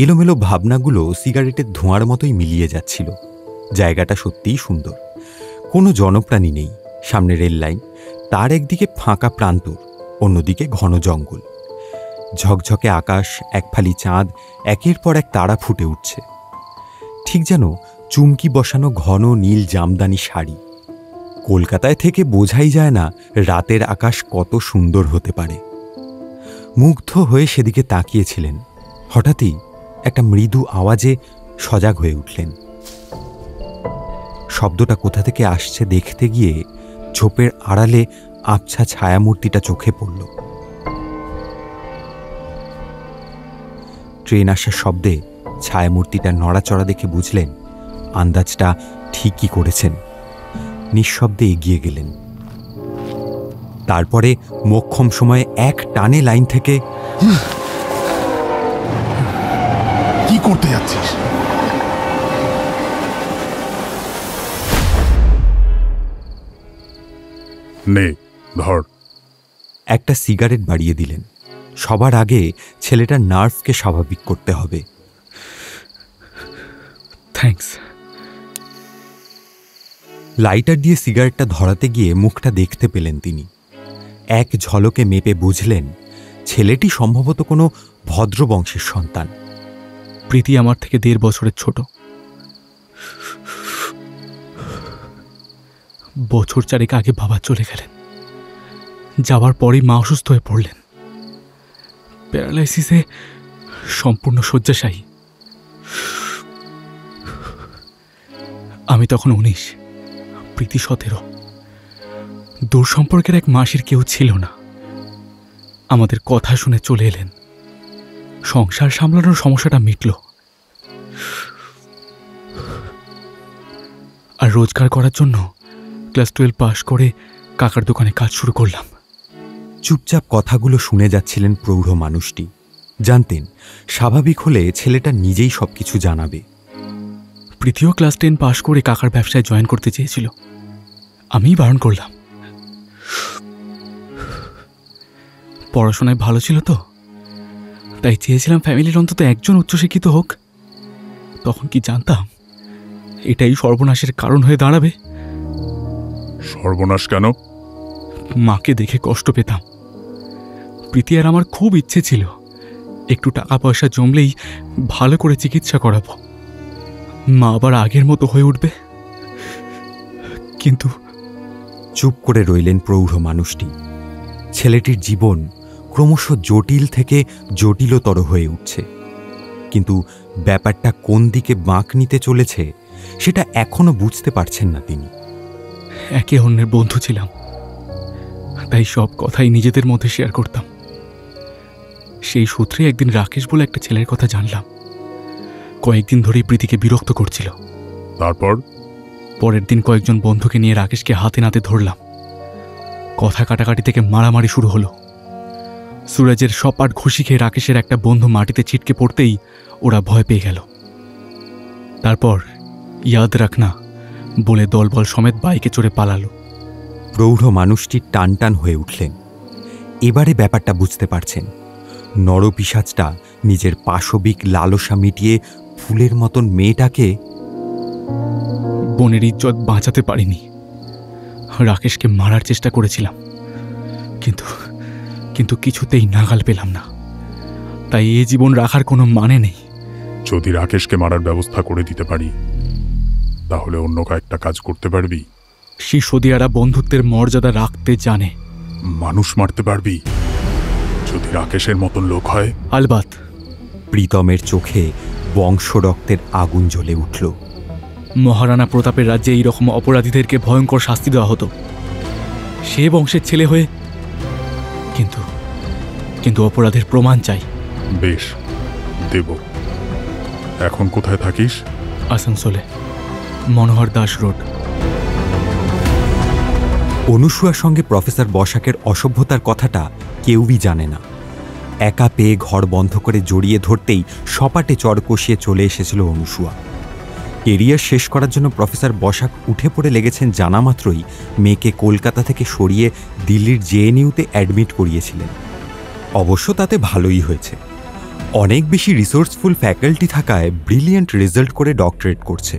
এলোমেলো ভাবনাগুলো সিগারেটের ধোঁয়ার মতোই মিলিয়ে যাচ্ছিল। জায়গাটা সত্যিই সুন্দর। কোনো জনপ্রাণী নেই। সামনে রেললাইন, তার একদিকে ফাঁকা প্রান্তর, অন্যদিকে ঘন জঙ্গল। ঝকঝকে আকাশ, এক ফালি চাঁদ, একের পর এক তারা ফুটে উঠছে। ঠিক যেন চুমকি বসানো ঘন নীল জামদানি শাড়ি। কলকাতায় থেকে বোঝাই যায় না রাতের আকাশ কত সুন্দর হতে পারে। মুগ্ধ হয়ে সেদিকে তাকিয়েছিলেন। হঠাৎই একটা মৃদু আওয়াজে সজাগ হয়ে উঠলেন। শব্দটা কোথা থেকে আসছে দেখতে গিয়ে ঝোপের আড়ালে আবছা ছায়ামূর্তিটা চোখে পড়ল। ট্রেন আসার শব্দে ছায়ামূর্তিটা নড়াচড়া দেখে বুঝলেন আন্দাজটা ঠিকই করেছেন। নিঃশব্দে এগিয়ে গেলেন। তারপরে মোক্ষম সময়ে এক টানে লাইন থেকে, কি করতে যাচ্ছিস? নে ধর। একটা সিগারেট বাড়িয়ে দিলেন। সবার আগে ছেলেটার নার্ভকে স্বাভাবিক করতে হবে। থ্যাঙ্কস। লাইটার দিয়ে সিগারেটটা ধরাতে গিয়ে মুখটা দেখতে পেলেন তিনি। এক ঝলকে মেপে বুঝলেন ছেলেটি সম্ভবত কোনো ভদ্রবংশের সন্তান। প্রীতি আমার থেকে 1.5 বছরের ছোট। বছর 4 আগে বাবা চলে গেলেন। যাওয়ার পরেই মা অসুস্থ হয়ে পড়লেন। প্যারালাইসিসে সম্পূর্ণ শয্যাশায়ী। আমি তখন 19, প্রীতি 17। দূর সম্পর্কের এক মাসির কেউ ছিল না। আমাদের কথা শুনে চলে এলেন। সংসার সামলানোর সমস্যাটা মিটল। আর রোজগার করার জন্য ক্লাস 12 পাশ করে কাকার দোকানে কাজ শুরু করলাম। চুপচাপ কথাগুলো শুনে যাচ্ছিলেন প্রৌঢ় মানুষটি। জানতেন স্বাভাবিক হলে ছেলেটা নিজেই সবকিছু জানাবে। প্রীতিও ক্লাস 10 পাশ করে কাকার ব্যবসায় জয়েন করতে চেয়েছিল। আমিই বারণ করলাম। পড়াশোনায় ভালো ছিল তো, তাই চেয়েছিলাম ফ্যামিলির অন্তত একজন উচ্চশিক্ষিত হোক। তখন কি জানতাম এটাই সর্বনাশের কারণ হয়ে দাঁড়াবে। সর্বনাশ কেন? মাকে দেখে কষ্ট পেতাম। প্রীতি আর আমার খুব ইচ্ছে ছিল একটু টাকা পয়সা জমলেই ভালো করে চিকিৎসা করাবো, মা আবার আগের মতো হয়ে উঠবে। কিন্তু চুপ করে রইলেন প্রৌঢ় মানুষটি। ছেলেটির জীবন ক্রমশ জটিল থেকে জটিলতর হয়ে উঠছে। কিন্তু ব্যাপারটা কোন দিকে বাঁক নিতে চলেছে সেটা এখনো বুঝতে পারছেন না তিনি। একে অন্যের বন্ধু ছিলাম, তাই সব কথাই নিজেদের মধ্যে শেয়ার করতাম। সেই সূত্রে একদিন রাকেশ বলে একটা ছেলের কথা জানলাম। কয়েকদিন ধরেই প্রীতিকে বিরক্ত করছিল। তারপর পরের দিন কয়েকজন বন্ধুকে নিয়ে রাকেশকে হাতে নাতে ধরলাম। কথা কাটাকাটি থেকে মারামারি শুরু হলো। সুরজের সপাট ঘুষি খেয়ে রাকেশের একটা বন্ধু মাটিতে ছিটকে পড়তেই ওরা ভয় পেয়ে গেল। তারপর ইয়াদ রাখনা বলে দলবল সমেত বাইকে চড়ে পালালো। প্রৌঢ় মানুষটি টান টান হয়ে উঠলেন। এবারে ব্যাপারটা বুঝতে পারছেন। নরপিশাচটা নিজের পাশবিক লালসা মিটিয়ে ফুলের মতন মেয়েটাকে। বোনের ইজ্জত বাঁচাতে পারিনি। রাকেশকে মারার চেষ্টা করেছিলাম, কিন্তু কিছুতেই নাগাল পেলাম না। তাই এ জীবন রাখার কোনো মানে নেই। যদি রাকেশকে মারার ব্যবস্থা করে দিতে পারি তাহলে অন্য কয়েকটা কাজ করতে পারবি। শিশুদিয়ারা বন্ধুত্বের মর্যাদা রাখতে জানে। মানুষ মারতে পারবি যদি রাকেশের মতন লোক হয়। আলবাত। প্রীতমের চোখে বংশ রক্তের আগুন জ্বলে উঠল। মহারানা প্রতাপের রাজ্যে এইরকম অপরাধীদেরকে ভয়ঙ্কর শাস্তি দেওয়া হতো। সে বংশের ছেলে হয়ে কিন্তু অপরাধের প্রমাণ চাই। বেশ, দেব। এখন কোথায় থাকিস? আসানসোলে, মনোহর দাস রোড। অনুসূয়ার সঙ্গে প্রফেসর বসাকের অসভ্যতার কথাটা কেউই জানে না। একা পেয়ে ঘর বন্ধ করে জড়িয়ে ধরতেই সপাটে চড় কষিয়ে চলে এসেছিল অনুসূয়া। কেরিয়ার শেষ করার জন্য প্রফেসর বসাক উঠে পড়ে লেগেছেন জানা মাত্রই মেয়েকে কলকাতা থেকে সরিয়ে দিল্লির জেএনইউতে অ্যাডমিট করিয়েছিলেন। অবশ্য তাতে ভালোই হয়েছে। অনেক বেশি রিসোর্সফুল ফ্যাকাল্টি থাকায় ব্রিলিয়েন্ট রেজাল্ট করে ডক্টরেট করছে।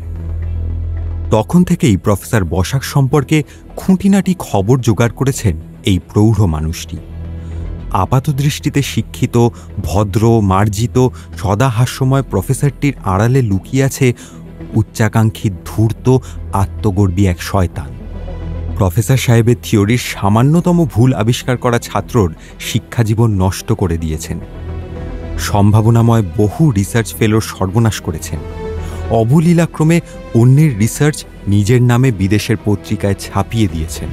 তখন থেকেই প্রফেসর বসাক সম্পর্কে খুঁটিনাটি খবর জোগাড় করেছেন এই প্রৌঢ় মানুষটি। আপাতদৃষ্টিতে শিক্ষিত, ভদ্র, মার্জিত, সদা হাস্যময় প্রফেসরটির আড়ালে লুকিয়ে আছে উচ্চাকাঙ্ক্ষী ধূর্ত আত্মগর্বী এক শয়তান। প্রফেসর সাহেবের থিওরির সামান্যতম ভুল আবিষ্কার করা ছাত্রর শিক্ষাজীবন নষ্ট করে দিয়েছেন। সম্ভাবনাময় বহু রিসার্চ ফেলোর সর্বনাশ করেছেন। অবলীলাক্রমে অন্যের রিসার্চ নিজের নামে বিদেশের পত্রিকায় ছাপিয়ে দিয়েছেন।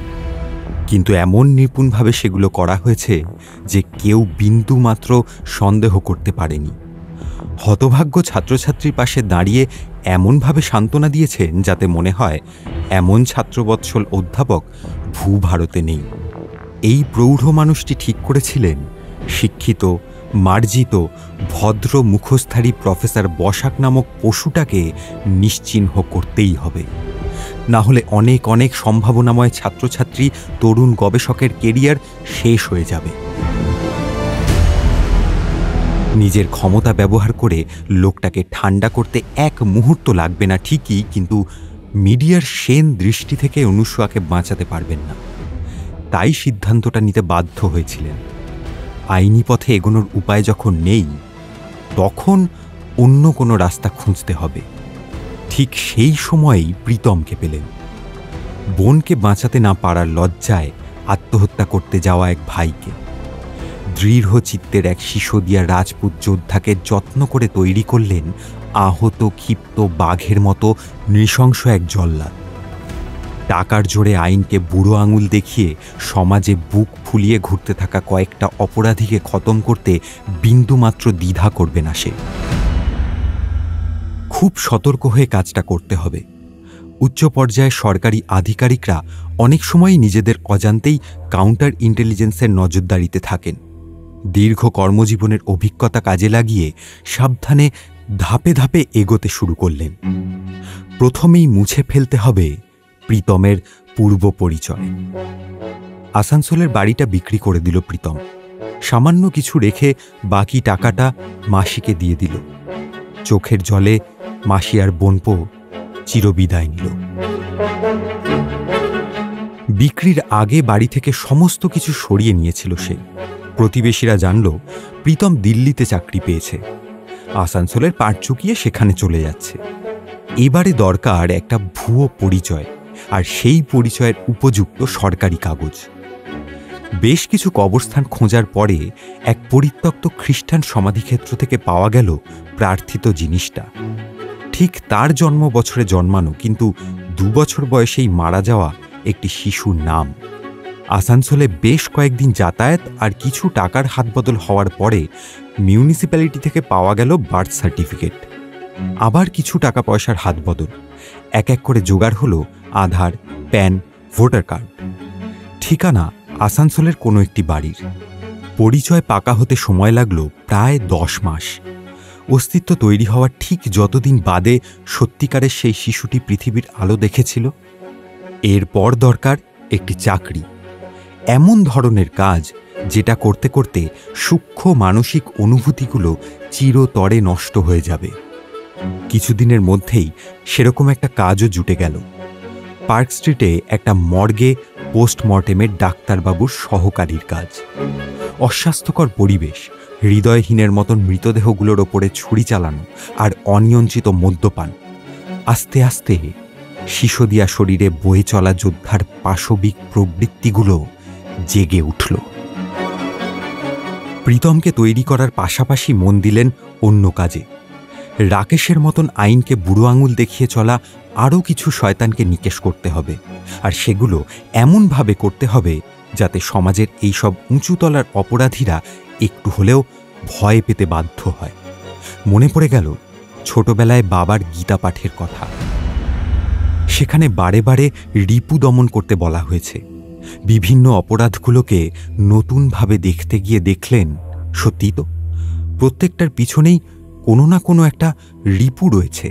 কিন্তু এমন নিপুণভাবে সেগুলো করা হয়েছে যে কেউ বিন্দুমাত্র সন্দেহ করতে পারেনি। হতভাগ্য ছাত্রছাত্রীর পাশে দাঁড়িয়ে এমনভাবে সান্ত্বনা দিয়েছেন যাতে মনে হয় এমন ছাত্রবৎসল অধ্যাপক ভূভারতে নেই। এই প্রৌঢ় মানুষটি ঠিক করেছিলেন শিক্ষিত, মার্জিত, ভদ্র মুখোশধারী প্রফেসর বসাক নামক পশুটাকে নিশ্চিহ্ন করতেই হবে, না হলে অনেক অনেক সম্ভাবনাময় ছাত্রছাত্রী, তরুণ গবেষকের কেরিয়ার শেষ হয়ে যাবে। নিজের ক্ষমতা ব্যবহার করে লোকটাকে ঠান্ডা করতে এক মুহূর্ত লাগবে না ঠিকই, কিন্তু মিডিয়ার সেন দৃষ্টি থেকে অনুসূয়াকে বাঁচাতে পারবেন না। তাই সিদ্ধান্তটা নিতে বাধ্য হয়েছিলেন। আইনি পথে এগোনোর উপায় যখন নেই, তখন অন্য কোনো রাস্তা খুঁজতে হবে। ঠিক সেই সময়েই প্রীতমকে পেলেন। বোনকে বাঁচাতে না পারার লজ্জায় আত্মহত্যা করতে যাওয়া এক ভাইকে। দৃঢ় চিত্তের এক সিসোদিয়া রাজপুত যোদ্ধাকে যত্ন করে তৈরি করলেন আহত ক্ষিপ্ত বাঘের মতো নৃশংস এক জল্লাদ। টাকার জোরে আইনকে বুড়ো আঙুল দেখিয়ে সমাজে বুক ফুলিয়ে ঘুরতে থাকা কয়েকটা অপরাধীকে খতম করতে বিন্দুমাত্র দ্বিধা করবে না সে। খুব সতর্ক হয়ে কাজটা করতে হবে। উচ্চ পর্যায়ে সরকারি আধিকারিকরা অনেক সময়ই নিজেদের অজান্তেই কাউন্টার ইন্টেলিজেন্সের নজরদারিতে থাকেন। দীর্ঘ কর্মজীবনের অভিজ্ঞতা কাজে লাগিয়ে সাবধানে ধাপে ধাপে এগোতে শুরু করলেন। প্রথমেই মুছে ফেলতে হবে প্রীতমের পূর্ব পরিচয়। আসানসোলের বাড়িটা বিক্রি করে দিল প্রীতম। সামান্য কিছু রেখে বাকি টাকাটা মাসিকে দিয়ে দিল। চোখের জলে মাসি আর বোনপো চিরবিদায় নিল। বিক্রির আগে বাড়ি থেকে সমস্ত কিছু সরিয়ে নিয়েছিল সে। প্রতিবেশীরা জানল প্রীতম দিল্লিতে চাকরি পেয়েছে, আসানসোলের পাট চুকিয়ে সেখানে চলে যাচ্ছে। এবারে দরকার একটা ভুয়ো পরিচয়, আর সেই পরিচয়ের উপযুক্ত সরকারি কাগজ। বেশ কিছু কবরস্থান খোঁজার পরে এক পরিত্যক্ত খ্রিস্টান সমাধিক্ষেত্র থেকে পাওয়া গেল প্রার্থিত জিনিসটা। ঠিক তার জন্ম বছরে জন্মানো, কিন্তু 2 বছর বয়সেই মারা যাওয়া একটি শিশুর নাম। আসানসোলে বেশ কয়েকদিন যাতায়াত আর কিছু টাকার হাতবদল হওয়ার পরে মিউনিসিপ্যালিটি থেকে পাওয়া গেল বার্থ সার্টিফিকেট। আবার কিছু টাকা পয়সার হাতবদল। এক এক করে জোগাড় হলো আধার, প্যান, ভোটার কার্ড। ঠিকানা আসানসোলের কোনো একটি বাড়ির। পরিচয় পাকা হতে সময় লাগলো প্রায় 10 মাস। অস্তিত্ব তৈরি হওয়ার ঠিক যতদিন বাদে সত্যিকারের সেই শিশুটি পৃথিবীর আলো দেখেছিল। এরপর দরকার একটি চাকরি, এমন ধরনের কাজ যেটা করতে করতে সূক্ষ্ম মানসিক অনুভূতিগুলো চিরতরে নষ্ট হয়ে যাবে। কিছুদিনের মধ্যেই সেরকম একটা কাজও জুটে গেল। পার্ক স্ট্রিটে একটা মর্গে পোস্টমর্টেমের ডাক্তারবাবুর সহকারীর কাজ। অস্বাস্থ্যকর পরিবেশ, হৃদয়হীনের মতন মৃতদেহগুলোর ওপরে ছুরি চালানো আর অনিয়ন্ত্রিত মদ্যপান। আস্তে আস্তে সিসোদিয়া শরীরে বয়ে চলা যোদ্ধার পাশবিক প্রবৃত্তিগুলো জেগে উঠল। প্রীতমকে তৈরি করার পাশাপাশি মন দিলেন অন্য কাজে। রাকেশের মতন আইনকে বুড়ো আঙুল দেখিয়ে চলা আরও কিছু শয়তানকে নিকেশ করতে হবে, আর সেগুলো এমনভাবে করতে হবে যাতে সমাজের এইসব উঁচুতলার অপরাধীরা একটু হলেও ভয় পেতে বাধ্য হয়। মনে পড়ে গেল ছোটবেলায় বাবার গীতা পাঠের কথা। সেখানে বারে বারে রিপু দমন করতে বলা হয়েছে। বিভিন্ন অপরাধগুলোকে নতুনভাবে দেখতে গিয়ে দেখলেন সত্যি তো প্রত্যেকটার পিছনেই কোনো না কোনো একটা রিপু রয়েছে।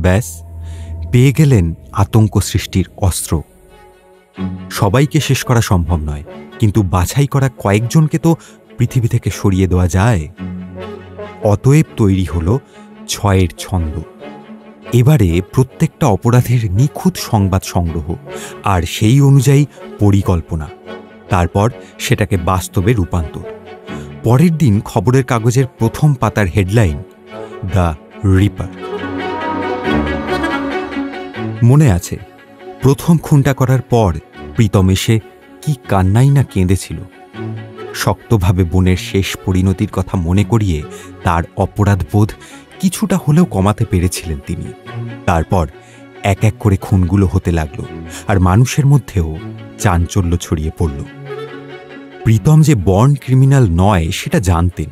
ব্যাস পেয়ে গেলেন আতঙ্ক সৃষ্টির অস্ত্র। সবাইকে শেষ করা সম্ভব নয়, কিন্তু বাছাই করা কয়েকজনকে তো পৃথিবী থেকে সরিয়ে দেওয়া যায়। অতএব তৈরি হলো 6-এর ছন্দ। এবারে প্রত্যেকটা অপরাধীর নিখুঁত সংবাদ সংগ্রহ, আর সেই অনুযায়ী পরিকল্পনা, তারপর সেটাকে বাস্তবে রূপান্তর। পরের দিন খবরের কাগজের প্রথম পাতার হেডলাইন, দ্য রিপার। মনে আছে প্রথম খুনটা করার পর প্রীতম এসে কি কান্নাই না কেঁদেছিল। শক্তভাবে বোনের শেষ পরিণতির কথা মনে করিয়ে তার অপরাধবোধ কিছুটা হলেও কমাতে পেরেছিলেন তিনি। তারপর এক এক করে খুনগুলো হতে লাগলো, আর মানুষের মধ্যেও চাঞ্চল্য ছড়িয়ে পড়ল। প্রীতম যে বর্ন ক্রিমিনাল নয় সেটা জানতেন।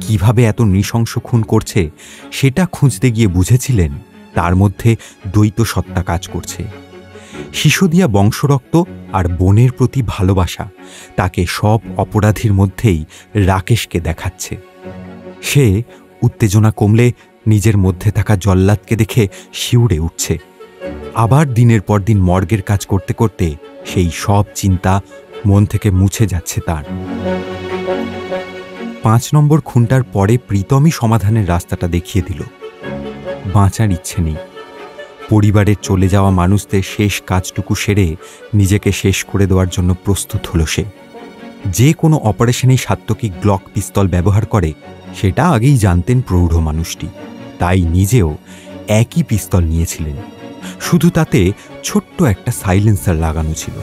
কিভাবে এত নৃশংস খুন করছে সেটা খুঁজতে গিয়ে বুঝেছিলেন তার মধ্যে দ্বৈত সত্তা কাজ করছে। শিশুদিয়া বংশরক্ত আর বোনের প্রতি ভালোবাসা তাকে সব অপরাধীর মধ্যেই রাকেশকে দেখাচ্ছে। সে উত্তেজনা কমলে নিজের মধ্যে থাকা জল্লাদকে দেখে শিউরে উঠছে। আবার দিনের পর দিন মর্গের কাজ করতে করতে সেই সব চিন্তা মন থেকে মুছে যাচ্ছে তার। 5 নম্বর খুনটার পরে প্রীতমই সমাধানের রাস্তাটা দেখিয়ে দিল। বাঁচার ইচ্ছে নেই, পরিবারের চলে যাওয়া মানুষদের শেষ কাজটুকু সেরে নিজেকে শেষ করে দেওয়ার জন্য প্রস্তুত হলো সে। যে কোনো অপারেশনেই সাত্ত্বিক গ্লক পিস্তল ব্যবহার করে সেটা আগেই জানতেন প্রৌঢ় মানুষটি, তাই নিজেও একই পিস্তল নিয়েছিলেন, শুধু তাতে ছোট্ট একটা সাইলেন্সার লাগানো ছিল।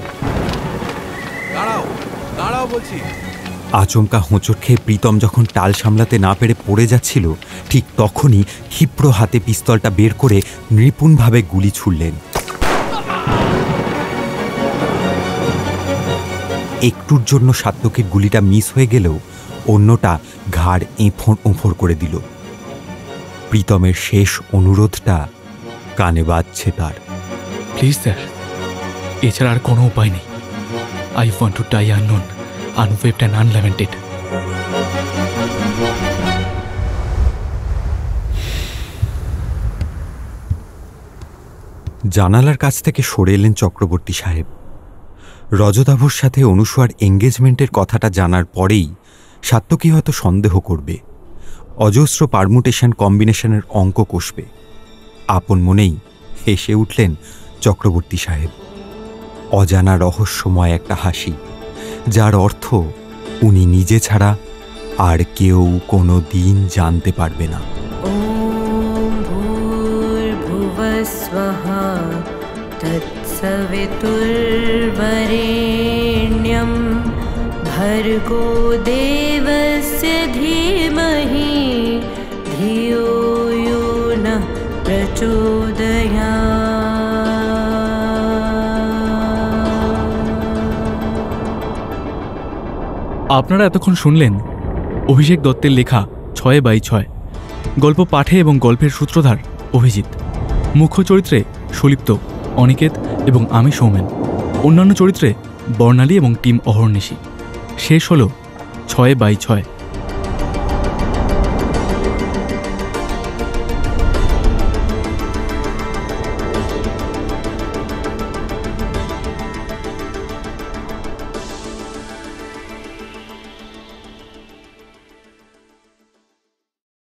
আচমকা হোঁচট খেয়ে প্রীতম যখন টাল সামলাতে না পেরে পড়ে যাচ্ছিল, ঠিক তখনই ক্ষিপ্র হাতে পিস্তলটা বের করে নিপুণভাবে গুলি ছুড়লেন। একটুর জন্য সাত্ত্বিকের গুলিটা মিস হয়ে গেলেও অন্যটা ঘাড় এঁফোড় ওঁফোড় করে দিল। প্রীতমের শেষ অনুরোধটা কানে বাজছে তার। প্লিজ স্যার, এছাড়া আর কোনো উপায় নেই। I want to die unknown, unwaved and unlamented. জানালার কাছ থেকে সরে এলেন চক্রবর্তী সাহেব। রজতাভর সাথে অনুসুয়ার এঙ্গেজমেন্টের কথাটা জানার পরেই সাত্ত্বিকী হয়তো সন্দেহ করবে, অজস্র পারমুটেশন কম্বিনেশনের অঙ্ক কষবে। আপন মনেই হেসে উঠলেন চক্রবর্তী সাহেব। অজানা রহস্যময় একটা হাসি, যার অর্থ উনি নিজে ছাড়া আর কেউ কোনো দিন জানতে পারবে না। ওম ভূর্ভুবস্বঃ তৎসবিতুর্বরেণ্যং ভর্গো দেবস্য ধীমহি ধিয়ো यो নঃ প্রচোদয়াৎ। আপনারা এতক্ষণ শুনলেন অভিষেক দত্তের লেখা 6/6 গল্প পাঠে এবং গল্পের সূত্রধার অভিজিৎ। মুখ্য চরিত্রে সুলিপ্ত, অনিকেত এবং আমি সৌমেন। অন্যান্য চরিত্রে বর্ণালী এবং টিম অহর্নিশি। শেষ হল 6/6।